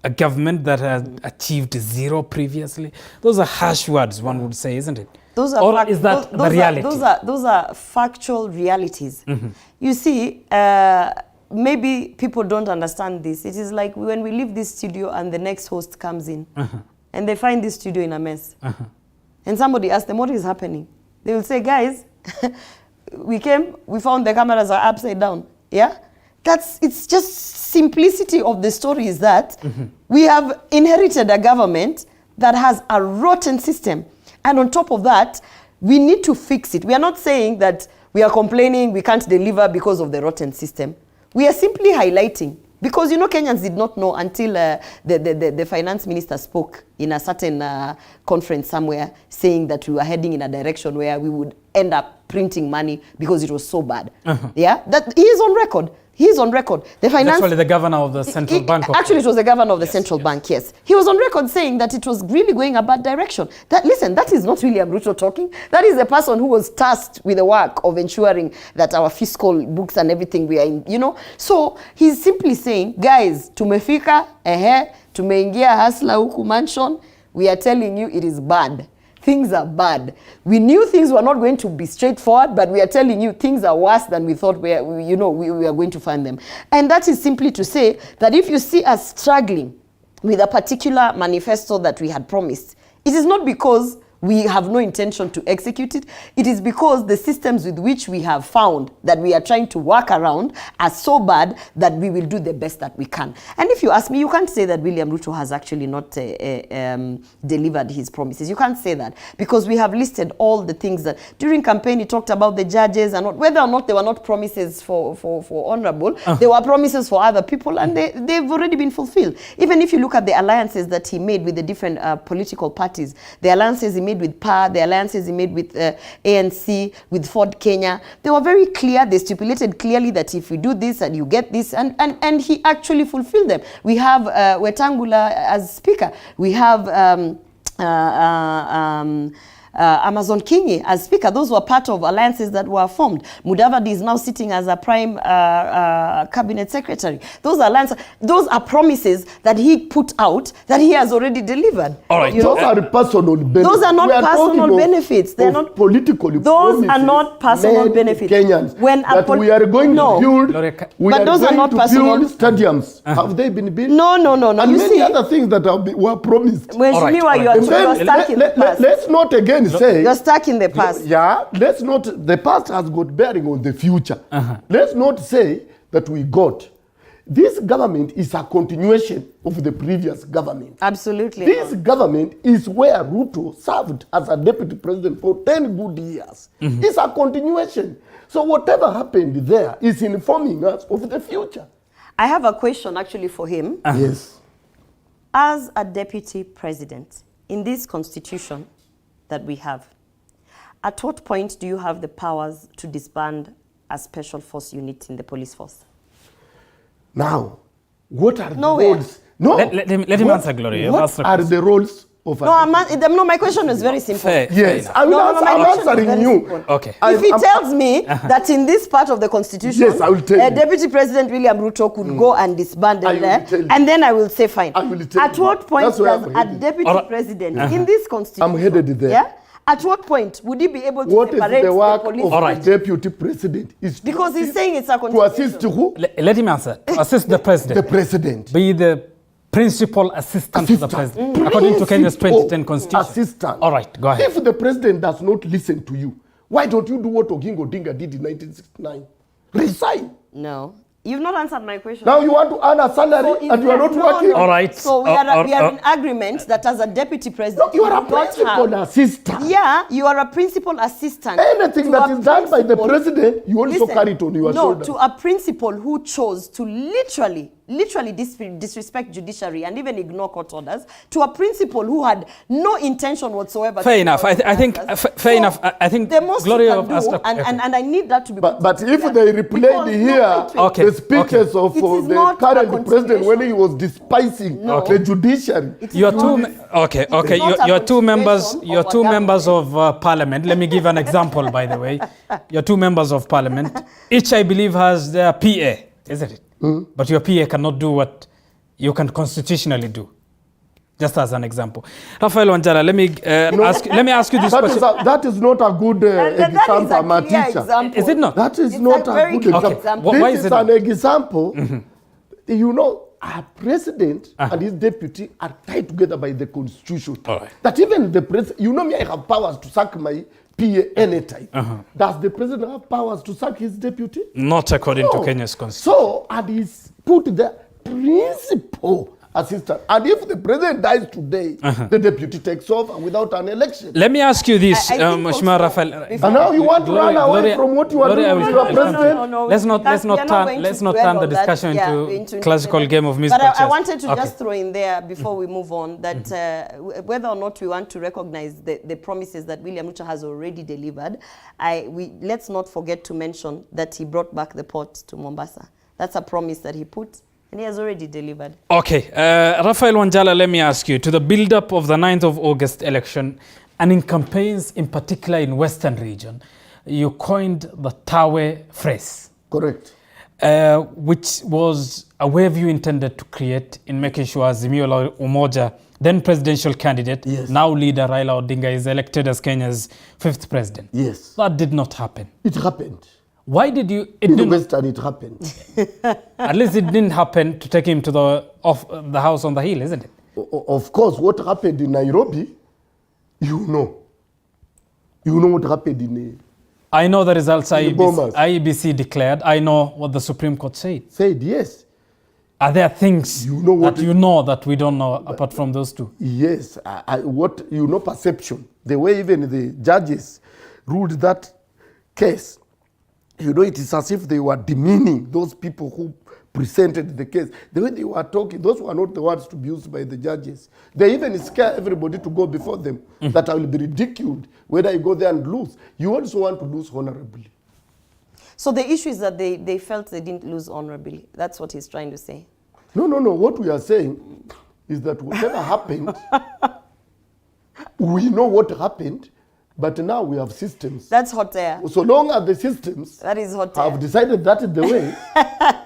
a government that had achieved zero previously? Those are harsh words, one would say, isn't it? Those are or is that the reality? Those are factual realities. You see, maybe people don't understand this. It is like when we leave this studio and the next host comes in and they find this studio in a mess. And somebody asks them, what is happening? They will say, guys, we came, we found the cameras are upside down. Yeah? It's just simplicity of the story is that we have inherited a government that has a rotten system. And on top of that, we need to fix it. We are not saying that we are complaining we can't deliver because of the rotten system. We are simply highlighting. Because, you know, Kenyans did not know until the finance minister spoke in a certain conference somewhere saying that we were heading in a direction where we would end up printing money because it was so bad. Yeah, that he is on record. He is on record. The finance. Actually, the governor of the central bank. Actually, it was the governor of the central bank. Yes, he was on record saying that it was really going a bad direction. Listen, that is not William Ruto talking. That is the person who was tasked with the work of ensuring that our fiscal books and everything we are in. You know, so he's simply saying, guys, tumefika, tumeingia hasla huku mansion. We are telling you it is bad. Things are bad. We knew things were not going to be straightforward, but we are telling you things are worse than we thought we are going to find them. And that is simply to say that if you see us struggling with a particular manifesto that we had promised, it is not because we have no intention to execute it. It is because the systems with which we have found that we are trying to work around are so bad that we will do the best that we can. And if you ask me, you can't say that William Ruto has actually not delivered his promises. You can't say that because we have listed all the things that during campaign he talked about the judges and whether or not they were not promises for honorable, they were promises for other people and they've already been fulfilled. Even if you look at the alliances that he made with the different political parties, the alliances he made with PA, the alliances he made with ANC, with Ford Kenya, they were very clear. They stipulated clearly that if we do this and you get this, and he actually fulfilled them. We have Wetangula as speaker. We have Amazon Kingi as speaker. Those were part of alliances that were formed. Mudavadi is now sitting as a prime cabinet secretary. Those alliances, those are promises that he put out that he has already delivered. All right, those are personal benefits. Those are not personal benefits. They're not political. Those are not personal benefits. Kenyans, when that we are going to build, but those are not personal. Build stadiums. Have they been built? No. And you many other things that were promised. When you're stuck in the past. Let's not again say you're stuck in the past. Yeah, let's not. The past has got bearing on the future. Let's not say that we got. This government is a continuation of the previous government. Absolutely. This government is where Ruto served as a deputy president for 10 good years. It's a continuation. So whatever happened there is informing us of the future. I have a question actually for him. Yes. As a deputy president, in this constitution that we have, at what point do you have the powers to disband a special force unit in the police force? Now, what are the roles? No, let him answer, Gloria. What are the roles of no, my question is very simple. Yes, I'm answering you. Okay. If he tells me that in this part of the constitution, yes, I will tell you. Deputy President William Ruto could go and disband them there, and then I will say fine. I will tell At what point does a deputy president in this constitution, I'm headed there. Yeah? At what point would he be able to what separate the work the police? Of the deputy president is because he's saying it's a to assist who? Let him answer. To assist the president. The president. Be the principal assistant to the president, according to Kenya's 2010 constitution. Assistant. All right, go ahead. If the president does not listen to you, why don't you do what Oginga Odinga did in 1969? Resign. No. You've not answered my question. Now you want to earn a salary and you are not working. All right. So we are in agreement that as a deputy president, you are a principal assistant. Yeah, you are a principal assistant. Anything that is done by the president, you also carry it on your shoulder. No, to a principal who chose to literally disrespect judiciary and even ignore court orders, to a principal who had no intention whatsoever. Fair enough. I think the most Gloria you can do, and I need that to be. But if they replayed here the speeches of the current president when he was despising the judiciary, Your two members of parliament. Let me give an example. By the way, your two members of parliament, each I believe has their PA, isn't it? But your PA cannot do what you can constitutionally do. Just as an example. Rafael Wanjala, let me ask you this question. That is not a good example, my teacher. Is it not? That is not a good example. Why This is is it an not? example. You know, our president and his deputy are tied together by the constitution. All right. That even the president, you know me, I have powers to sack my PA anytime. Does the president have powers to sack his deputy? Not according to Kenya's constitution. So, and he's put the principal assistant. And if the president dies today, the deputy takes over without an election. Let me ask you this, I think Mheshimiwa also, Rafael. And now you want to run away from what you are doing with your president? No, Let's not turn the discussion into classical game of musical But chairs. I wanted to just throw in there before we move on that whether or not we want to recognize the promises that William Ruto has already delivered, let's not forget to mention that he brought back the port to Mombasa. That's a promise that he put. And he has already delivered. Okay. Rafael Wanjala, let me ask you, to the build-up of the 9th of August election, and in campaigns, in particular in Western region, you coined the Tawe phrase. Correct. Which was a wave you intended to create in making sure Azimio la Umoja, then presidential candidate, now leader Raila Odinga, is elected as Kenya's 5th president. Yes. That did not happen. It happened. Why did you? In Western, it happened. At least it didn't happen to take him to the house on the hill, isn't it? Of course, what happened in Nairobi, you know. You know what happened in I know the results IEBC declared. I know what the Supreme Court said. Said, yes. Are there things that we don't know apart from those two? Yes. Perception. The way even the judges ruled that case, it is as if they were demeaning those people who presented the case. The way they were talking, those were not the words to be used by the judges. They even scare everybody to go before them, that I will be ridiculed whether you go there and lose. You also want to lose honorably. So the issue is that they felt they didn't lose honorably. That's what he's trying to say. No. What we are saying is that whatever happened, we know what happened. But now we have systems. That's hot air. So long as the systems that is hot air. have decided that is the way,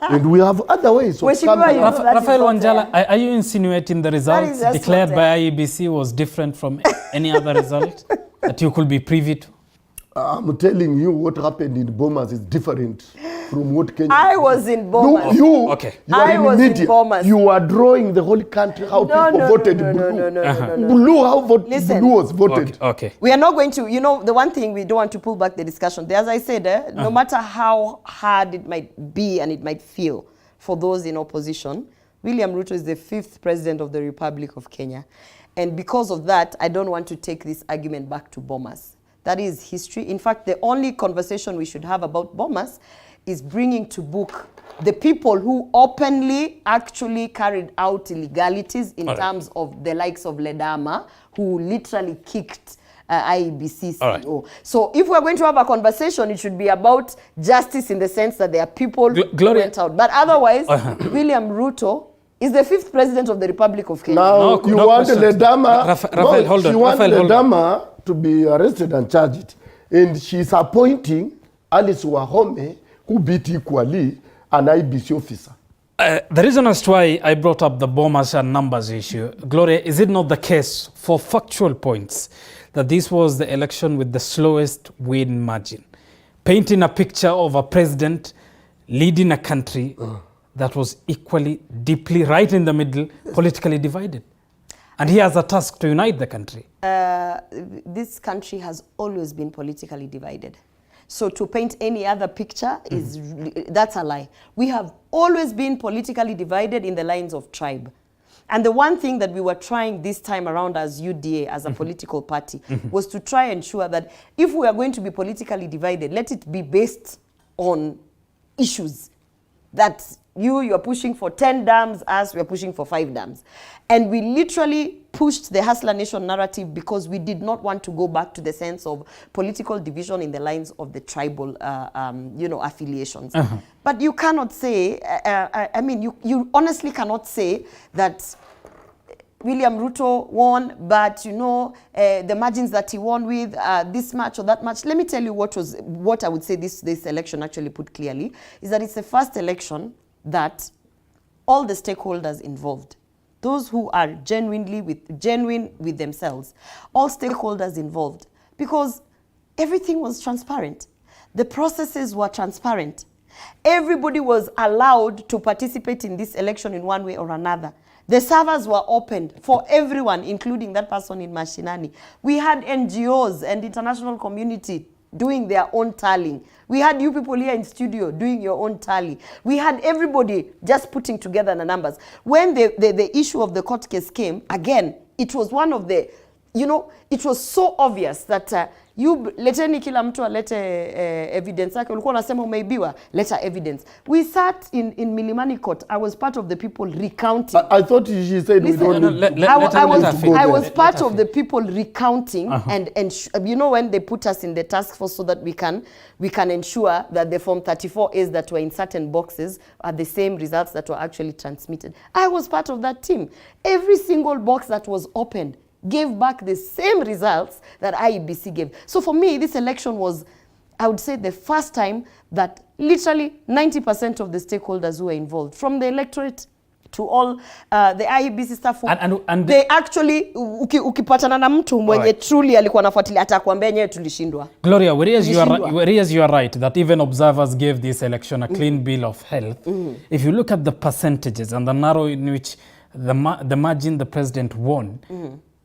and we have other ways of Rafael Wanjala, are you insinuating the results declared by IEBC was different from any other result that you could be privy to? I'm telling you what happened in Bomas is different from what Kenya. I was in Bomas. You are in media. Bomas. You are drawing the whole country how people voted blue. Blue, how blue was voted. Okay. We are not going to, the one thing we don't want to pull back the discussion. As I said, no matter how hard it might be and it might feel for those in opposition, William Ruto is the 5th president of the Republic of Kenya. And because of that, I don't want to take this argument back to Bomas. That is history. In fact, the only conversation we should have about Bomas is bringing to book the people who openly actually carried out illegalities in terms of the likes of Ledama, who literally kicked IEBC CEO. So if we're going to have a conversation, it should be about justice in the sense that there are people who went out. But otherwise, William Ruto is the 5th president of the Republic of Kenya. Now, you want Ledama, Rafael, hold on. She wants Ledama to be arrested and charged. And she's appointing Alice Wahome, who beat equally an IBC officer. The reason as to why I brought up the Bomas and numbers issue, Gloria, is it not the case for factual points that this was the election with the slowest win margin, painting a picture of a president leading a country that was equally, deeply, right in the middle, politically divided? And he has a task to unite the country. This country has always been politically divided. So to paint any other picture that's a lie. We have always been politically divided in the lines of tribe. And the one thing that we were trying this time around as UDA, as a political party, was to try and ensure that if we are going to be politically divided, let it be based on issues. That you're pushing for 10 dams, us, we're pushing for 5 dams. And we literally pushed the Hustler Nation narrative because we did not want to go back to the sense of political division in the lines of the tribal, affiliations. But you cannot say, you honestly cannot say that William Ruto won, but the margins that he won with this much or that much. Let me tell you what I would say this election actually put clearly is that it's the first election that all the stakeholders involved, those who are genuine with themselves, all stakeholders involved, because everything was transparent. The processes were transparent. Everybody was allowed to participate in this election in one way or another. The servers were opened for everyone, including that person in Mashinani. We had NGOs and international community doing their own tallying. We had you people here in studio doing your own tally. We had everybody just putting together the numbers. When the issue of the court case came, again, it was one of the, you know, it was so obvious that leteni kila mtu alete evidence yake. Ulikuwa unasema umeibiwa, leta evidence. We sat in Milimani court. I was part of the people recounting. I thought she said we don't need to go. I was part of the people recounting, and you know, when they put us in the task force so that we can ensure that the Form 34As that were in certain boxes are the same results that were actually transmitted. I was part of that team. Every single box that was opened gave back the same results that IEBC gave. So for me, this election was, I would say, the first time that literally 90% of the stakeholders who were involved, from the electorate to all the IEBC staff, and they actually, ukipatana na mtu mwenye truly alikuwa anafuatilia, atakwambia yenyewe tulishindwa. Gloria, whereas you are right that even observers gave this election a clean bill of health, if you look at the percentages and the narrow in which the margin the president won,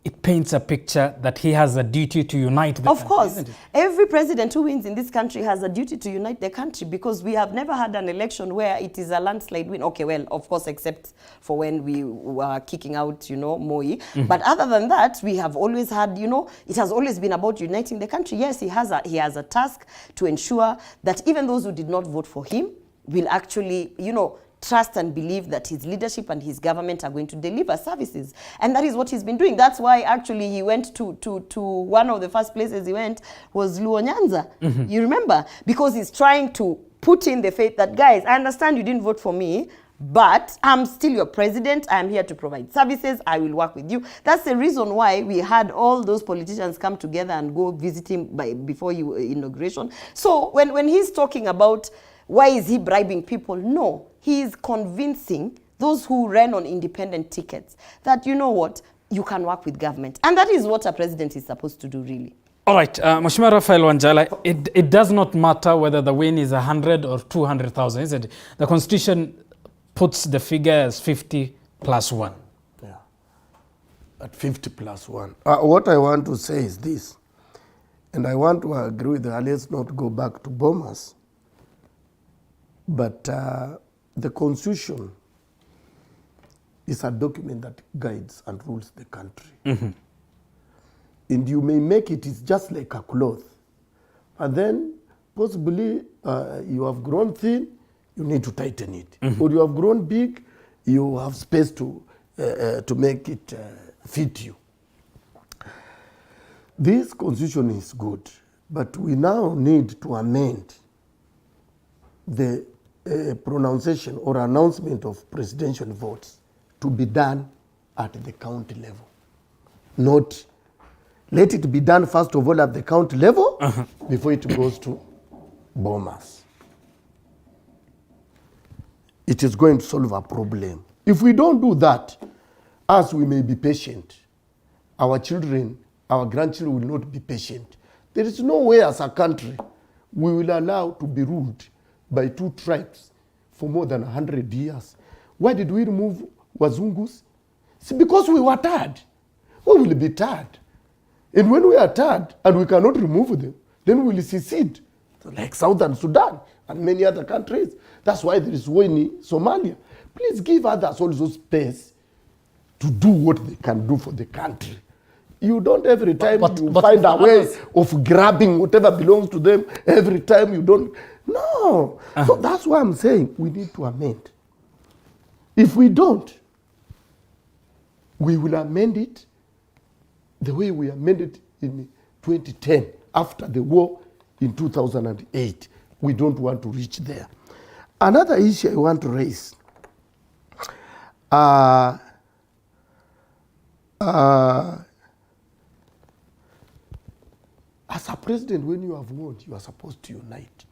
it paints a picture that he has a duty to unite the country. Of course. Every president who wins in this country has a duty to unite the country, because we have never had an election where it is a landslide win. Okay, well, of course, except for when we were kicking out, you know, Moi. But other than that, we have always had, you know, it has always been about uniting the country. Yes, he has a task to ensure that even those who did not vote for him will actually, you know, trust and believe that his leadership and his government are going to deliver services. And that is what he's been doing. That's why actually he went to one of the first places he went was Luo Nyanza. You remember? Because he's trying to put in the faith that, guys, I understand you didn't vote for me, but I'm still your president. I'm here to provide services. I will work with you. That's the reason why we had all those politicians come together and go visit him before inauguration. So when he's talking about why is he bribing people, no, he is convincing those who ran on independent tickets that, you know what, you can work with government. And that is what a president is supposed to do, really. All right, Mheshimiwa Raphael Wanjala, it does not matter whether the win is 100 or 200,000, isn't it? The Constitution puts the figure as 50 plus 1. Yeah, at 50 plus 1. What I want to say is this, and I want to agree with her, let's not go back to Bomas, but the Constitution is a document that guides and rules the country. And you may make it's just like a cloth. And then possibly you have grown thin, you need to tighten it. Or you have grown big, you have space to make it fit you. This Constitution is good, but we now need to amend the pronunciation or announcement of presidential votes to be done at the county level. Not let it be done first of all at the county level before it goes to Bomas. It is going to solve a problem. If we don't do that, as we may be patient, our children, our grandchildren will not be patient. There is no way as a country we will allow to be ruled by two tribes for more than 100 years. Why did we remove Wazungus? See, because we were tired. We will be tired. And when we are tired and we cannot remove them, then we will secede, like Southern Sudan and many other countries. That's why there is war in Somalia. Please give others also space to do what they can do for the country. You don't every time you find a way of grabbing whatever belongs to them. Every time you don't. No. So that's why I'm saying we need to amend. If we don't, we will amend it the way we amended in 2010 after the war in 2008. We don't want to reach there. Another issue I want to raise. As a president, when you have won, you are supposed to unite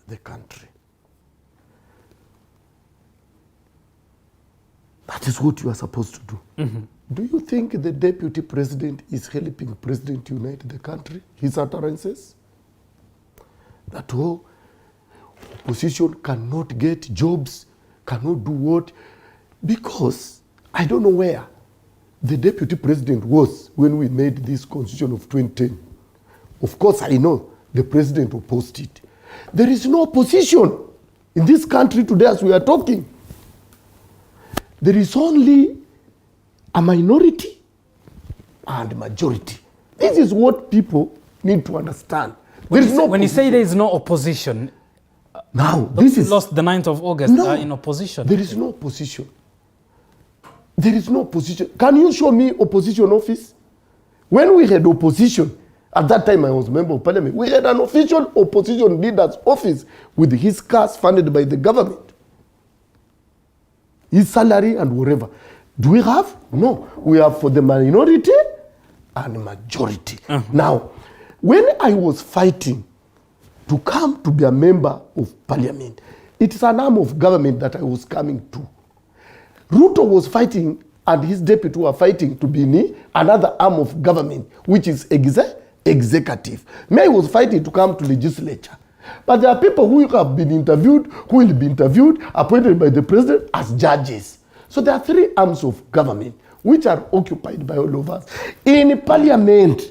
the country. That is what you are supposed to do. Do you think the deputy president is helping president unite the country? His utterances? That opposition cannot get jobs, cannot do what? Because I don't know where the deputy president was when we made this constitution of 2010. Of course, I know the president opposed it. There is no opposition in this country today as we are talking. There is only a minority and majority. This is what people need to understand. When you say there is no opposition, now this is lost the 9th of August in opposition. There is no opposition. There is no opposition. Can you show me opposition office? When we had opposition, at that time I was member of parliament, we had an official opposition leader's office with his cars funded by the government. His salary and whatever. Do we have? No. We have for the minority and majority. Now, when I was fighting to come to be a member of parliament, it is an arm of government that I was coming to. Ruto was fighting and his deputy were fighting to be in another arm of government, which is executive. Me was fighting to come to legislature. But there are people who have been interviewed, who will be interviewed, appointed by the president as judges. So there are 3 arms of government which are occupied by all of us. In parliament,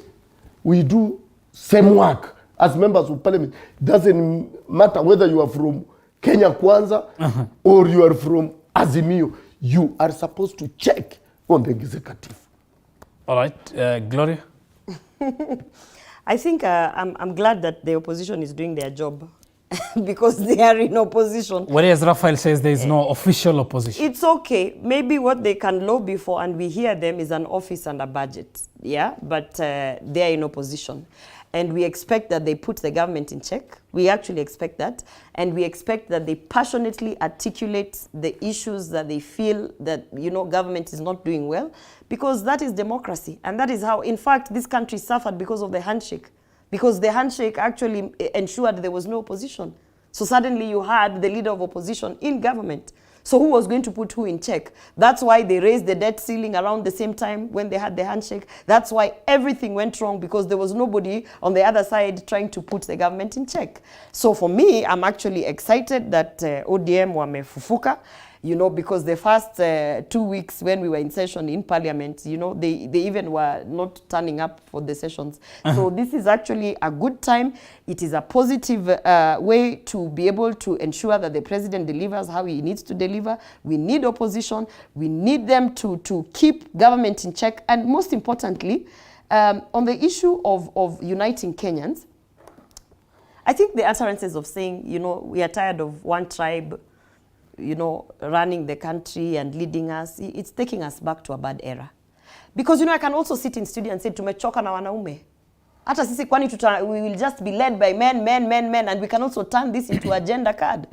we do same work as members of parliament. It doesn't matter whether you are from Kenya Kwanza or you are from Azimio. You are supposed to check on the executive. All right, Gloria? I think I'm glad that the opposition is doing their job because they are in opposition. Whereas Raphael says there is no official opposition. It's okay. Maybe what they can lobby for, and we hear them, is an office and a budget. Yeah, but they are in opposition. And we expect that they put the government in check. We actually expect that. And we expect that they passionately articulate the issues that they feel that, government is not doing well. Because that is democracy. And that is how, in fact, this country suffered because of the handshake. Because the handshake actually ensured there was no opposition. So suddenly you had the leader of opposition in government. So who was going to put who in check? That's why they raised the debt ceiling around the same time when they had the handshake. That's why everything went wrong, because there was nobody on the other side trying to put the government in check. So for me, I'm actually excited that ODM wamefufuka. Because the first 2 weeks when we were in session in parliament, they even were not turning up for the sessions. So this is actually a good time. It is a positive way to be able to ensure that the president delivers how he needs to deliver. We need opposition. We need them to keep government in check. And most importantly, on the issue of uniting Kenyans, I think the utterances of saying, we are tired of one tribe, running the country and leading us, it's taking us back to a bad era. Because, I can also sit in studio and say, tumechoka na wanaume. Hata sisi kwani we will just be led by men, and we can also turn this into a gender card.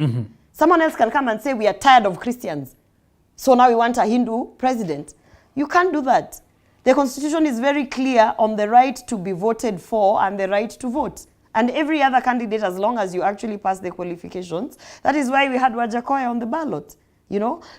Someone else can come and say, we are tired of Christians, so now we want a Hindu president. You can't do that. The Constitution is very clear on the right to be voted for and the right to vote. And every other candidate, as long as you actually pass the qualifications. That is why we had Wajakoya on the ballot,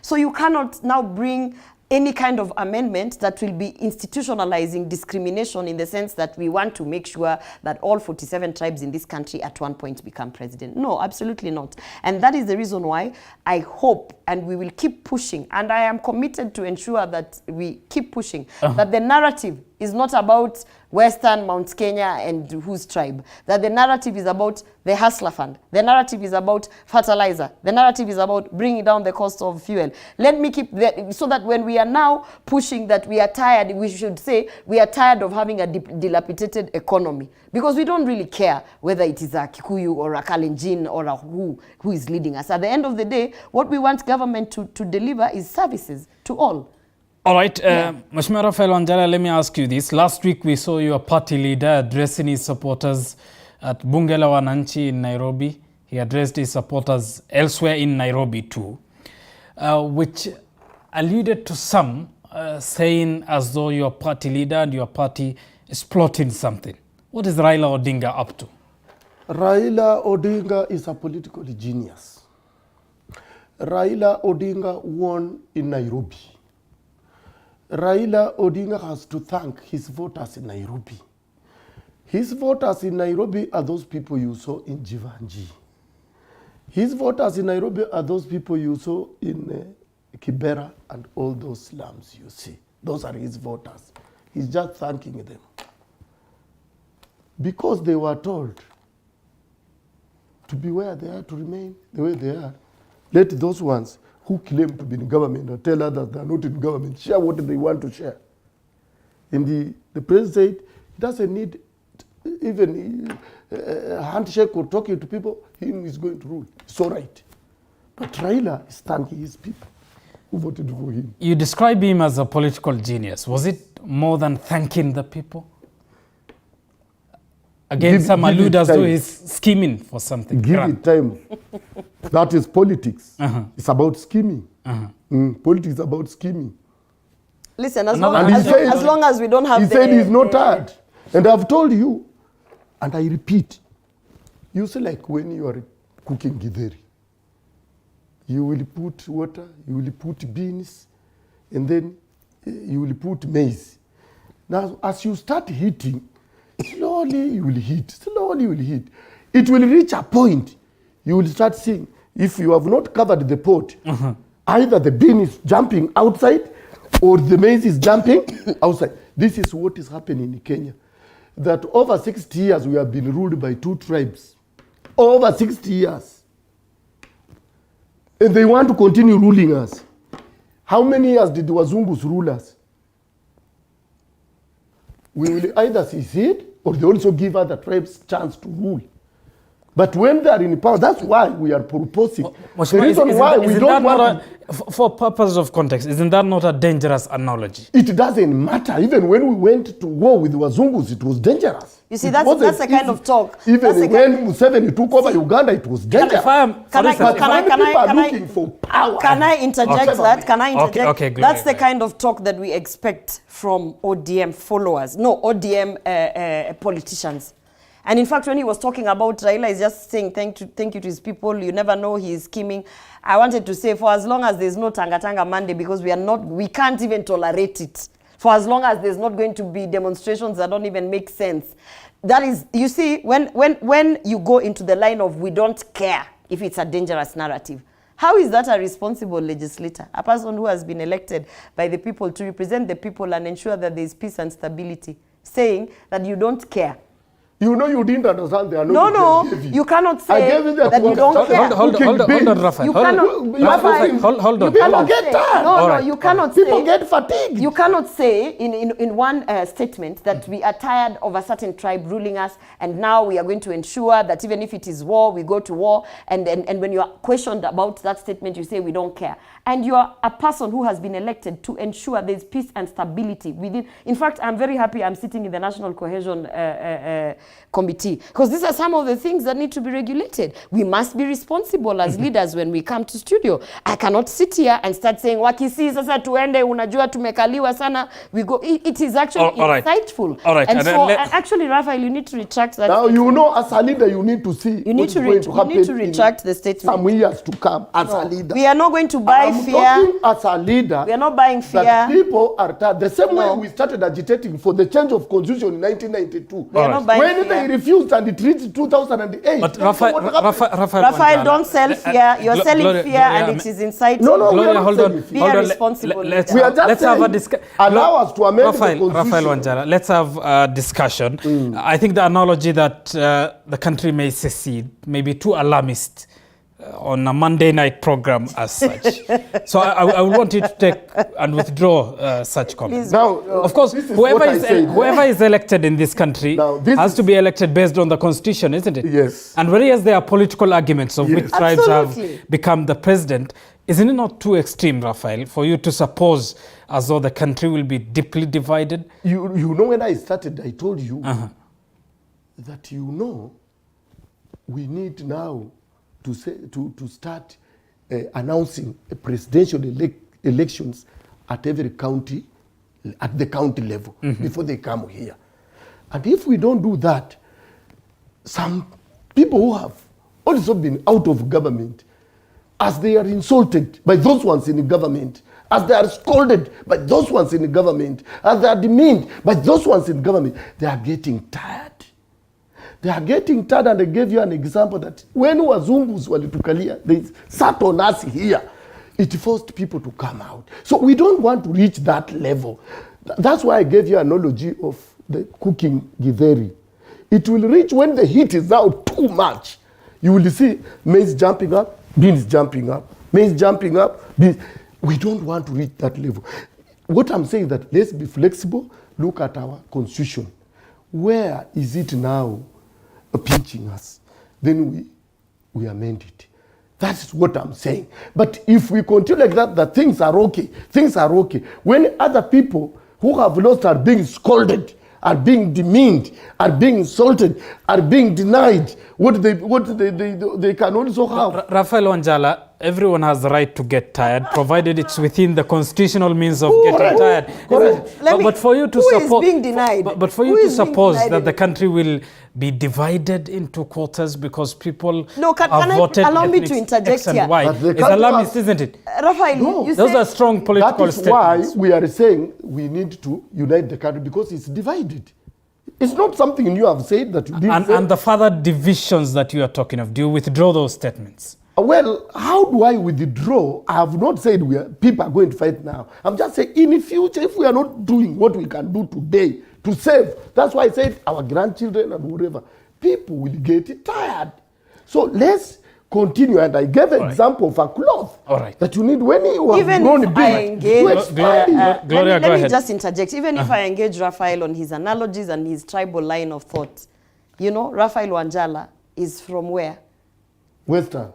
So you cannot now bring any kind of amendment that will be institutionalizing discrimination in the sense that we want to make sure that all 47 tribes in this country at one point become president. No, absolutely not. And that is the reason why I hope, and we will keep pushing, and I am committed to ensure that we keep pushing, that the narrative is not about Western Mount Kenya and whose tribe. That the narrative is about the Hustler Fund. The narrative is about fertilizer. The narrative is about bringing down the cost of fuel. Let me keep that, so that when we are now pushing that we are tired, we should say we are tired of having a dilapidated economy. Because we don't really care whether it is a Kikuyu or a Kalenjin or a who is leading us. At the end of the day, what we want government to deliver is services to all. All right, Mheshimiwa Raphael Wanjala, let me ask you this. Last week we saw your party leader addressing his supporters at Bunge la Wananchi in Nairobi. He addressed his supporters elsewhere in Nairobi too, which alluded to some saying as though your party leader and your party is plotting something. What is Raila Odinga up to? Raila Odinga is a political genius. Raila Odinga won in Nairobi. Raila Odinga has to thank his voters in Nairobi. His voters in Nairobi are those people you saw in Jivanji. His voters in Nairobi are those people you saw in Kibera and all those slums you see. Those are his voters. He's just thanking them. Because they were told to be where they are, to remain the way they are. Let those ones who claim to be in government or tell others they are not in government share what they want to share. And the president said he doesn't need even a handshake or talking to people. He is going to rule. It's all right. But Raila is thanking his people who voted for him. You describe him as a political genius. Was it more than thanking the people? Again, some allude as though he's scheming for something. Give it time. That is politics. It's about scheming. Politics is about scheming. Listen, as long as we don't have he said he's not tired. And I've told you, and I repeat, you see like when you are cooking githeri, you will put water, you will put beans, and then you will put maize. Now, as you start heating, slowly you will heat, slowly you will heat. It will reach a point, you will start seeing, if you have not covered the pot, either the bean is jumping outside or the maize is jumping outside. This is what is happening in Kenya. That over 60 years we have been ruled by 2 tribes. Over 60 years. And they want to continue ruling us. How many years did the Wazungus rule us? We will either secede or they also give other tribes chance to rule. But when they are in power, that's why we are proposing. The reason why we don't want for purpose of context, isn't that not a dangerous analogy? It doesn't matter. Even when we went to war with the Wazungus, it was dangerous. You see, that's the kind of talk. Even when Museveni took over Uganda, it was dangerous. Can I interject that? Can I interject? Okay, that's the kind of talk that we expect from ODM followers. No, ODM politicians. And in fact, when he was talking about Raila, he's just saying thank you to his people. You never know he is scheming. I wanted to say, for as long as there's no Tanga Monday, because we can't even tolerate it. For as long as there's not going to be demonstrations that don't even make sense. That is, you see, when you go into the line of we don't care if it's a dangerous narrative, how is that a responsible legislator? A person who has been elected by the people to represent the people and ensure that there's peace and stability, saying that you don't care. You know you didn't understand the analogy. No, you cannot say that you don't care. Hold on, Rafael. You cannot. Hold on. People get tired. No, you cannot say. People get fatigued. You cannot say in one statement that we are tired of a certain tribe ruling us, and now we are going to ensure that even if it is war, we go to war. And when you are questioned about that statement, you say we don't care. And you are a person who has been elected to ensure there is peace and stability within. In fact, I'm very happy I'm sitting in the National Cohesion Committee, because these are some of the things that need to be regulated. We must be responsible as leaders when we come to studio. I cannot sit here and start saying wakisi sasa tuende unajua tumekaliwa sana. We go. It is actually insightful. All right. And so actually, Raphael, you need to retract that. Now you know, as a leader, you need to see. You need to retract the statement. Some years to come, as a leader. We are not going to buy fear. Talking as a leader. We are not buying fear. That people are tired. The same way we started agitating for the change of constitution in 1992. We are not buying when fear. they refused and it reached 2008. But Raphael, don't sell fear. You're selling fear and it is inciting. No, Gloria, hold on. Be a responsible leader. Let's have a discussion. Allow us to amend the constitution. Rafael Wanjara, let's have a discussion. I think the analogy that the country may secede may be too alarmist on a Monday night program as such. So I would want you to take and withdraw such comments. Now, of course, whoever is elected in this country has to be elected based on the constitution, isn't it? Yes. And whereas there are political arguments of which tribes have become the president, isn't it not too extreme, Raphael, for you to suppose as though the country will be deeply divided? You know, when I started, I told you that we need now to start announcing presidential elections at every county, at the county level, before they come here. And if we don't do that, some people who have also been out of government as they are insulted by those ones in the government, as they are scolded by those ones in the government, as they are demeaned by those ones in government, they are getting tired. They are getting tired, and I gave you an example that when Wazungus walitukalia, they sat on us here, it forced people to come out. So we don't want to reach that level. That's why I gave you an analogy of the cooking githeri. It will reach when the heat is now too much. You will see maize jumping up, beans jumping up, maize jumping up, beans. We don't want to reach that level. What I'm saying is that let's be flexible. Look at our constitution. Where is it now pinching us? Then we amend it. That's what I'm saying. But if we continue like that, that things are okay. Things are okay. When other people who have lost are being scolded, are being demeaned, are being insulted, are being denied what they can also have. Raphael Wanjala, everyone has the right to get tired, provided it's within the constitutional means of getting tired. But for you to support, being denied? But for you to suppose that the country will be divided into quarters because people have voted allow me to interject X and here. Y. It's alarmist, isn't it? Raphael, you those are strong political statements. That is statements. why we are saying we need to unite the country, because it's divided. It's not something you have said that you didn't say. And the further divisions that you are talking of, do you withdraw those statements? Well, how do I withdraw? I have not said people are going to fight now. I'm just saying in the future, if we are not doing what we can do today to save, that's why I said our grandchildren and whatever, people will get tired. So let's continue. And I gave an example of a cloth that you need when you have grown big. Gloria, let me just interject. Even if I engage Raphael on his analogies and his tribal line of thought, you know, Raphael Wanjala is from where? Western.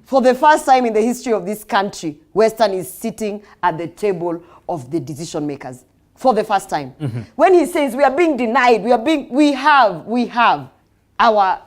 For the first time in the history of this country, Western is sitting at the table of the decision makers. For the first time. When he says we are being denied, we have our,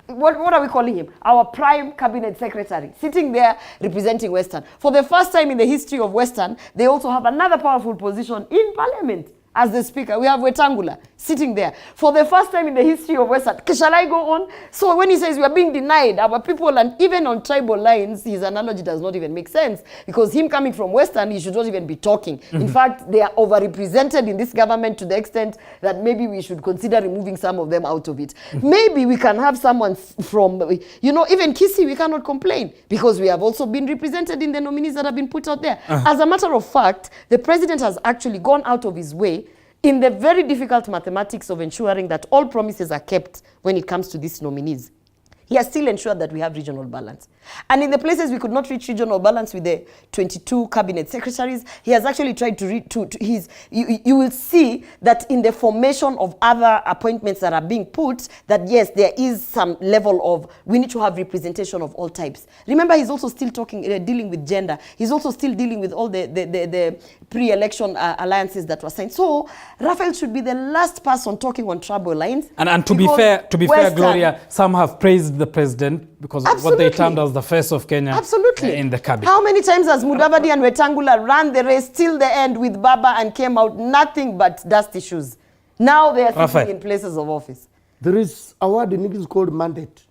what are we calling him? Our prime cabinet secretary sitting there representing Western. For the first time in the history of Western, they also have another powerful position in parliament. As the speaker, we have Wetangula sitting there. For the first time in the history of Western. Shall I go on? So when he says we are being denied, our people, and even on tribal lines, his analogy does not even make sense. Because him coming from Western, he should not even be talking. In fact, they are overrepresented in this government to the extent that maybe we should consider removing some of them out of it. Maybe we can have someone from, you know, even Kisii, we cannot complain. Because we have also been represented in the nominees that have been put out there. As a matter of fact, the president has actually gone out of his way in the very difficult mathematics of ensuring that all promises are kept when it comes to these nominees. He has still ensured that we have regional balance. And in the places we could not reach regional balance with the 22 cabinet secretaries, he has actually tried to you will see that in the formation of other appointments that are being put, that yes, there is some level of, we need to have representation of all types. Remember, he's also still dealing with gender. He's also still dealing with all the pre-election alliances that were signed. So Raphael should be the last person talking on tribal lines. And to be fair, Gloria, some have praised the president because of what they termed as the face of Kenya in the cabinet. How many times has Mudavadi and Wetangula ran the race till the end with Baba and came out nothing but dust issues? Now they are sitting in places of office. There is a word in English called mandate.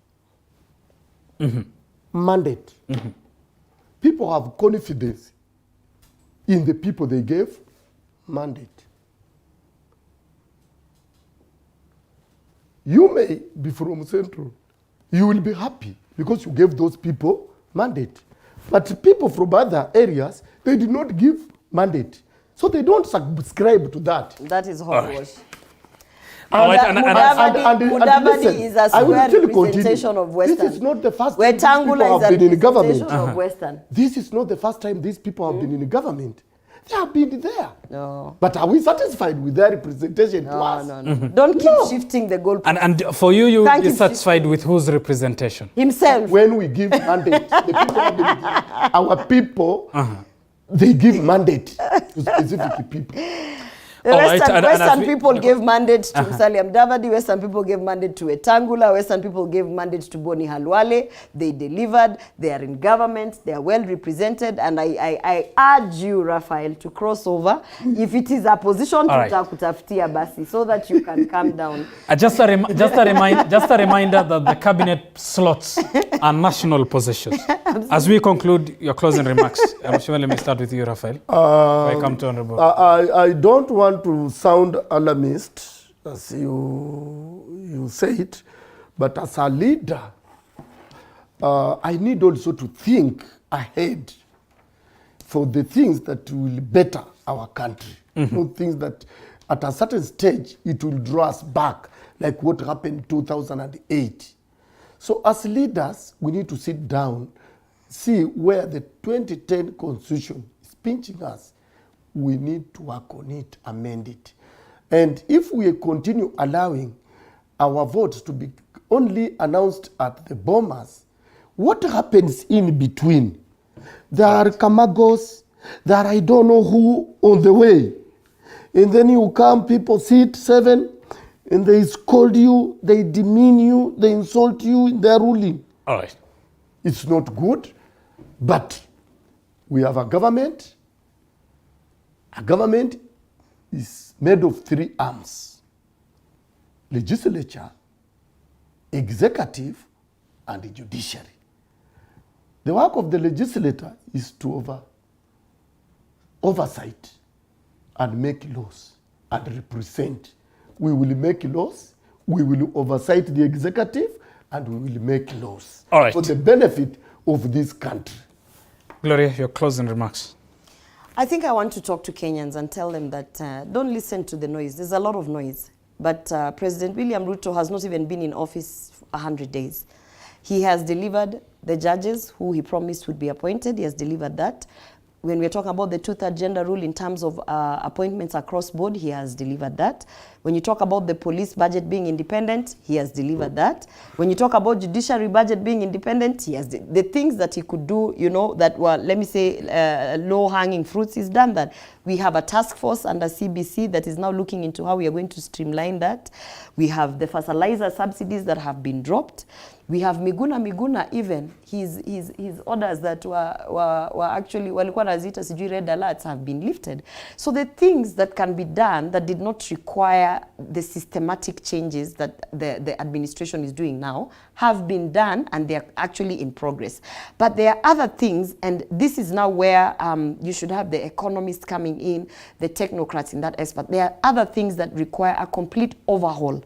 Mandate. People have confidence in the people they gave mandate. You may be from Central. You will be happy because you gave those people mandate. But people from other areas, they did not give mandate. So they don't subscribe to that. That is hogwash. Mudavadi is a square representation of Western. This is not the first time these people have been in the government. This is not the first time these people have been in the government. They have been there. No. But are we satisfied with their representation to us? No. Don't keep shifting the goalpost. And for you, you will be satisfied with whose representation? Himself. When we give mandate, the people have been, our people, they give mandate to specific people. The Western people gave mandate to Musalia Mudavadi, Western people gave mandate to Wetangula, Western people gave mandate to Boni Halwale. They delivered, they are in government, they are well represented, and I urge you, Raphael, to cross over if it is a position to kutafutia basi, so that you can calm down. Just a reminder that the cabinet slots are national positions. As we conclude your closing remarks, I'm sure let me start with you, Raphael. I come to Honorable. I don't want to sound alarmist, as you say it, but as a leader, I need also to think ahead for the things that will better our country. Not things that at a certain stage it will draw us back, like what happened in 2008. So as leaders, we need to sit down, see where the 2010 Constitution is pinching us. We need to work on it, amend it. And if we continue allowing our votes to be only announced at the bombers, what happens in between? There are Kamagos, there are I don't know who on the way. And then you come, people sit 7, and they scold you, they demean you, they insult you in their ruling. All right. It's not good, but we have a government. A government is made of 3 arms: legislature, executive, and the judiciary. The work of the legislator is to oversight and make laws and represent. We will make laws, we will oversight the executive, and we will make laws for the benefit of this country. Gloria, your closing remarks. I think I want to talk to Kenyans and tell them that don't listen to the noise. There's a lot of noise. But President William Ruto has not even been in office 100 days. He has delivered the judges who he promised would be appointed. He has delivered that. When we're talking about the 2/3 gender rule in terms of appointments across board, he has delivered that. When you talk about the police budget being independent, he has delivered that. When you talk about judiciary budget being independent, he has the things that he could do, you know, that were, let me say, low-hanging fruits, he's done that. We have a task force under CBC that is now looking into how we are going to streamline that. We have the fertilizer subsidies that have been dropped. We have Miguna even, his orders that were actually, walikuwa nazita sijui red alerts, have been lifted. So the things that can be done that did not require the systematic changes that the administration is doing now have been done, and they are actually in progress. But there are other things, and this is now where you should have the economists coming in, the technocrats in that aspect. There are other things that require a complete overhaul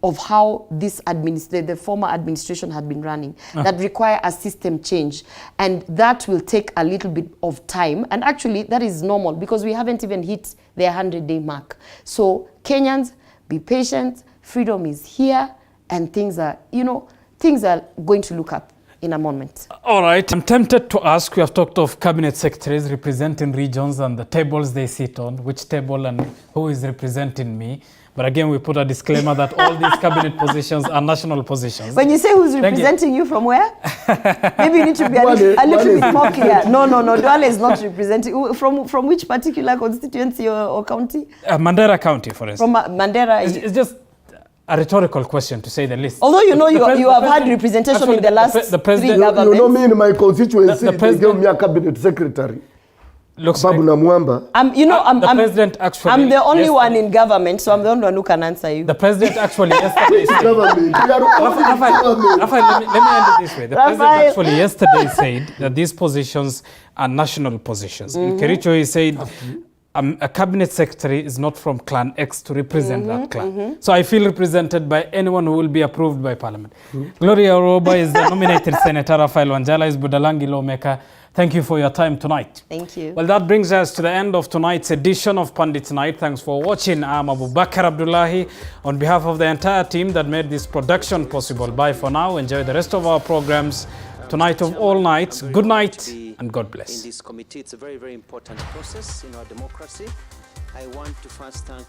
of how this the former administration had been running, that require a system change. And that will take a little bit of time. And actually, that is normal because we haven't even hit the 100-day mark. So Kenyans, be patient. Freedom is here, and things are, things are going to look up in a moment. All right. I'm tempted to ask, we have talked of cabinet secretaries representing regions and the tables they sit on, which table and who is representing me. But again, we put a disclaimer that all these cabinet positions are national positions. When you say who's representing you from where? Maybe you need to be a little bit more clear. No, Duale is not representing. From which particular constituency or county? Mandera County, for instance. From Mandera. It's just a rhetorical question, to say the least. Although you have had representation in the last the 3 governments. You know me in my constituency, they gave me a cabinet secretary. Looks like I'm president actually. I'm the only one in government, so I'm the only one who can answer you. The president actually yesterday said, Raphael, let me end it this way. The president actually yesterday said that these positions are national positions. In Kericho, he said a cabinet secretary is not from clan X to represent that clan. So I feel represented by anyone who will be approved by parliament. Gloria Orwoba is the nominated senator. Raphael Wanjala is Budalangi lawmaker. Thank you for your time tonight. Thank you. Well, that brings us to the end of tonight's edition of Pundit Night. Thanks for watching. I'm Abubakar Abdullahi. On behalf of the entire team that made this production possible, bye for now. Enjoy the rest of our programs tonight of all nights. Good night and God bless. In this committee, it's a very, very important process in our democracy. I want to first thank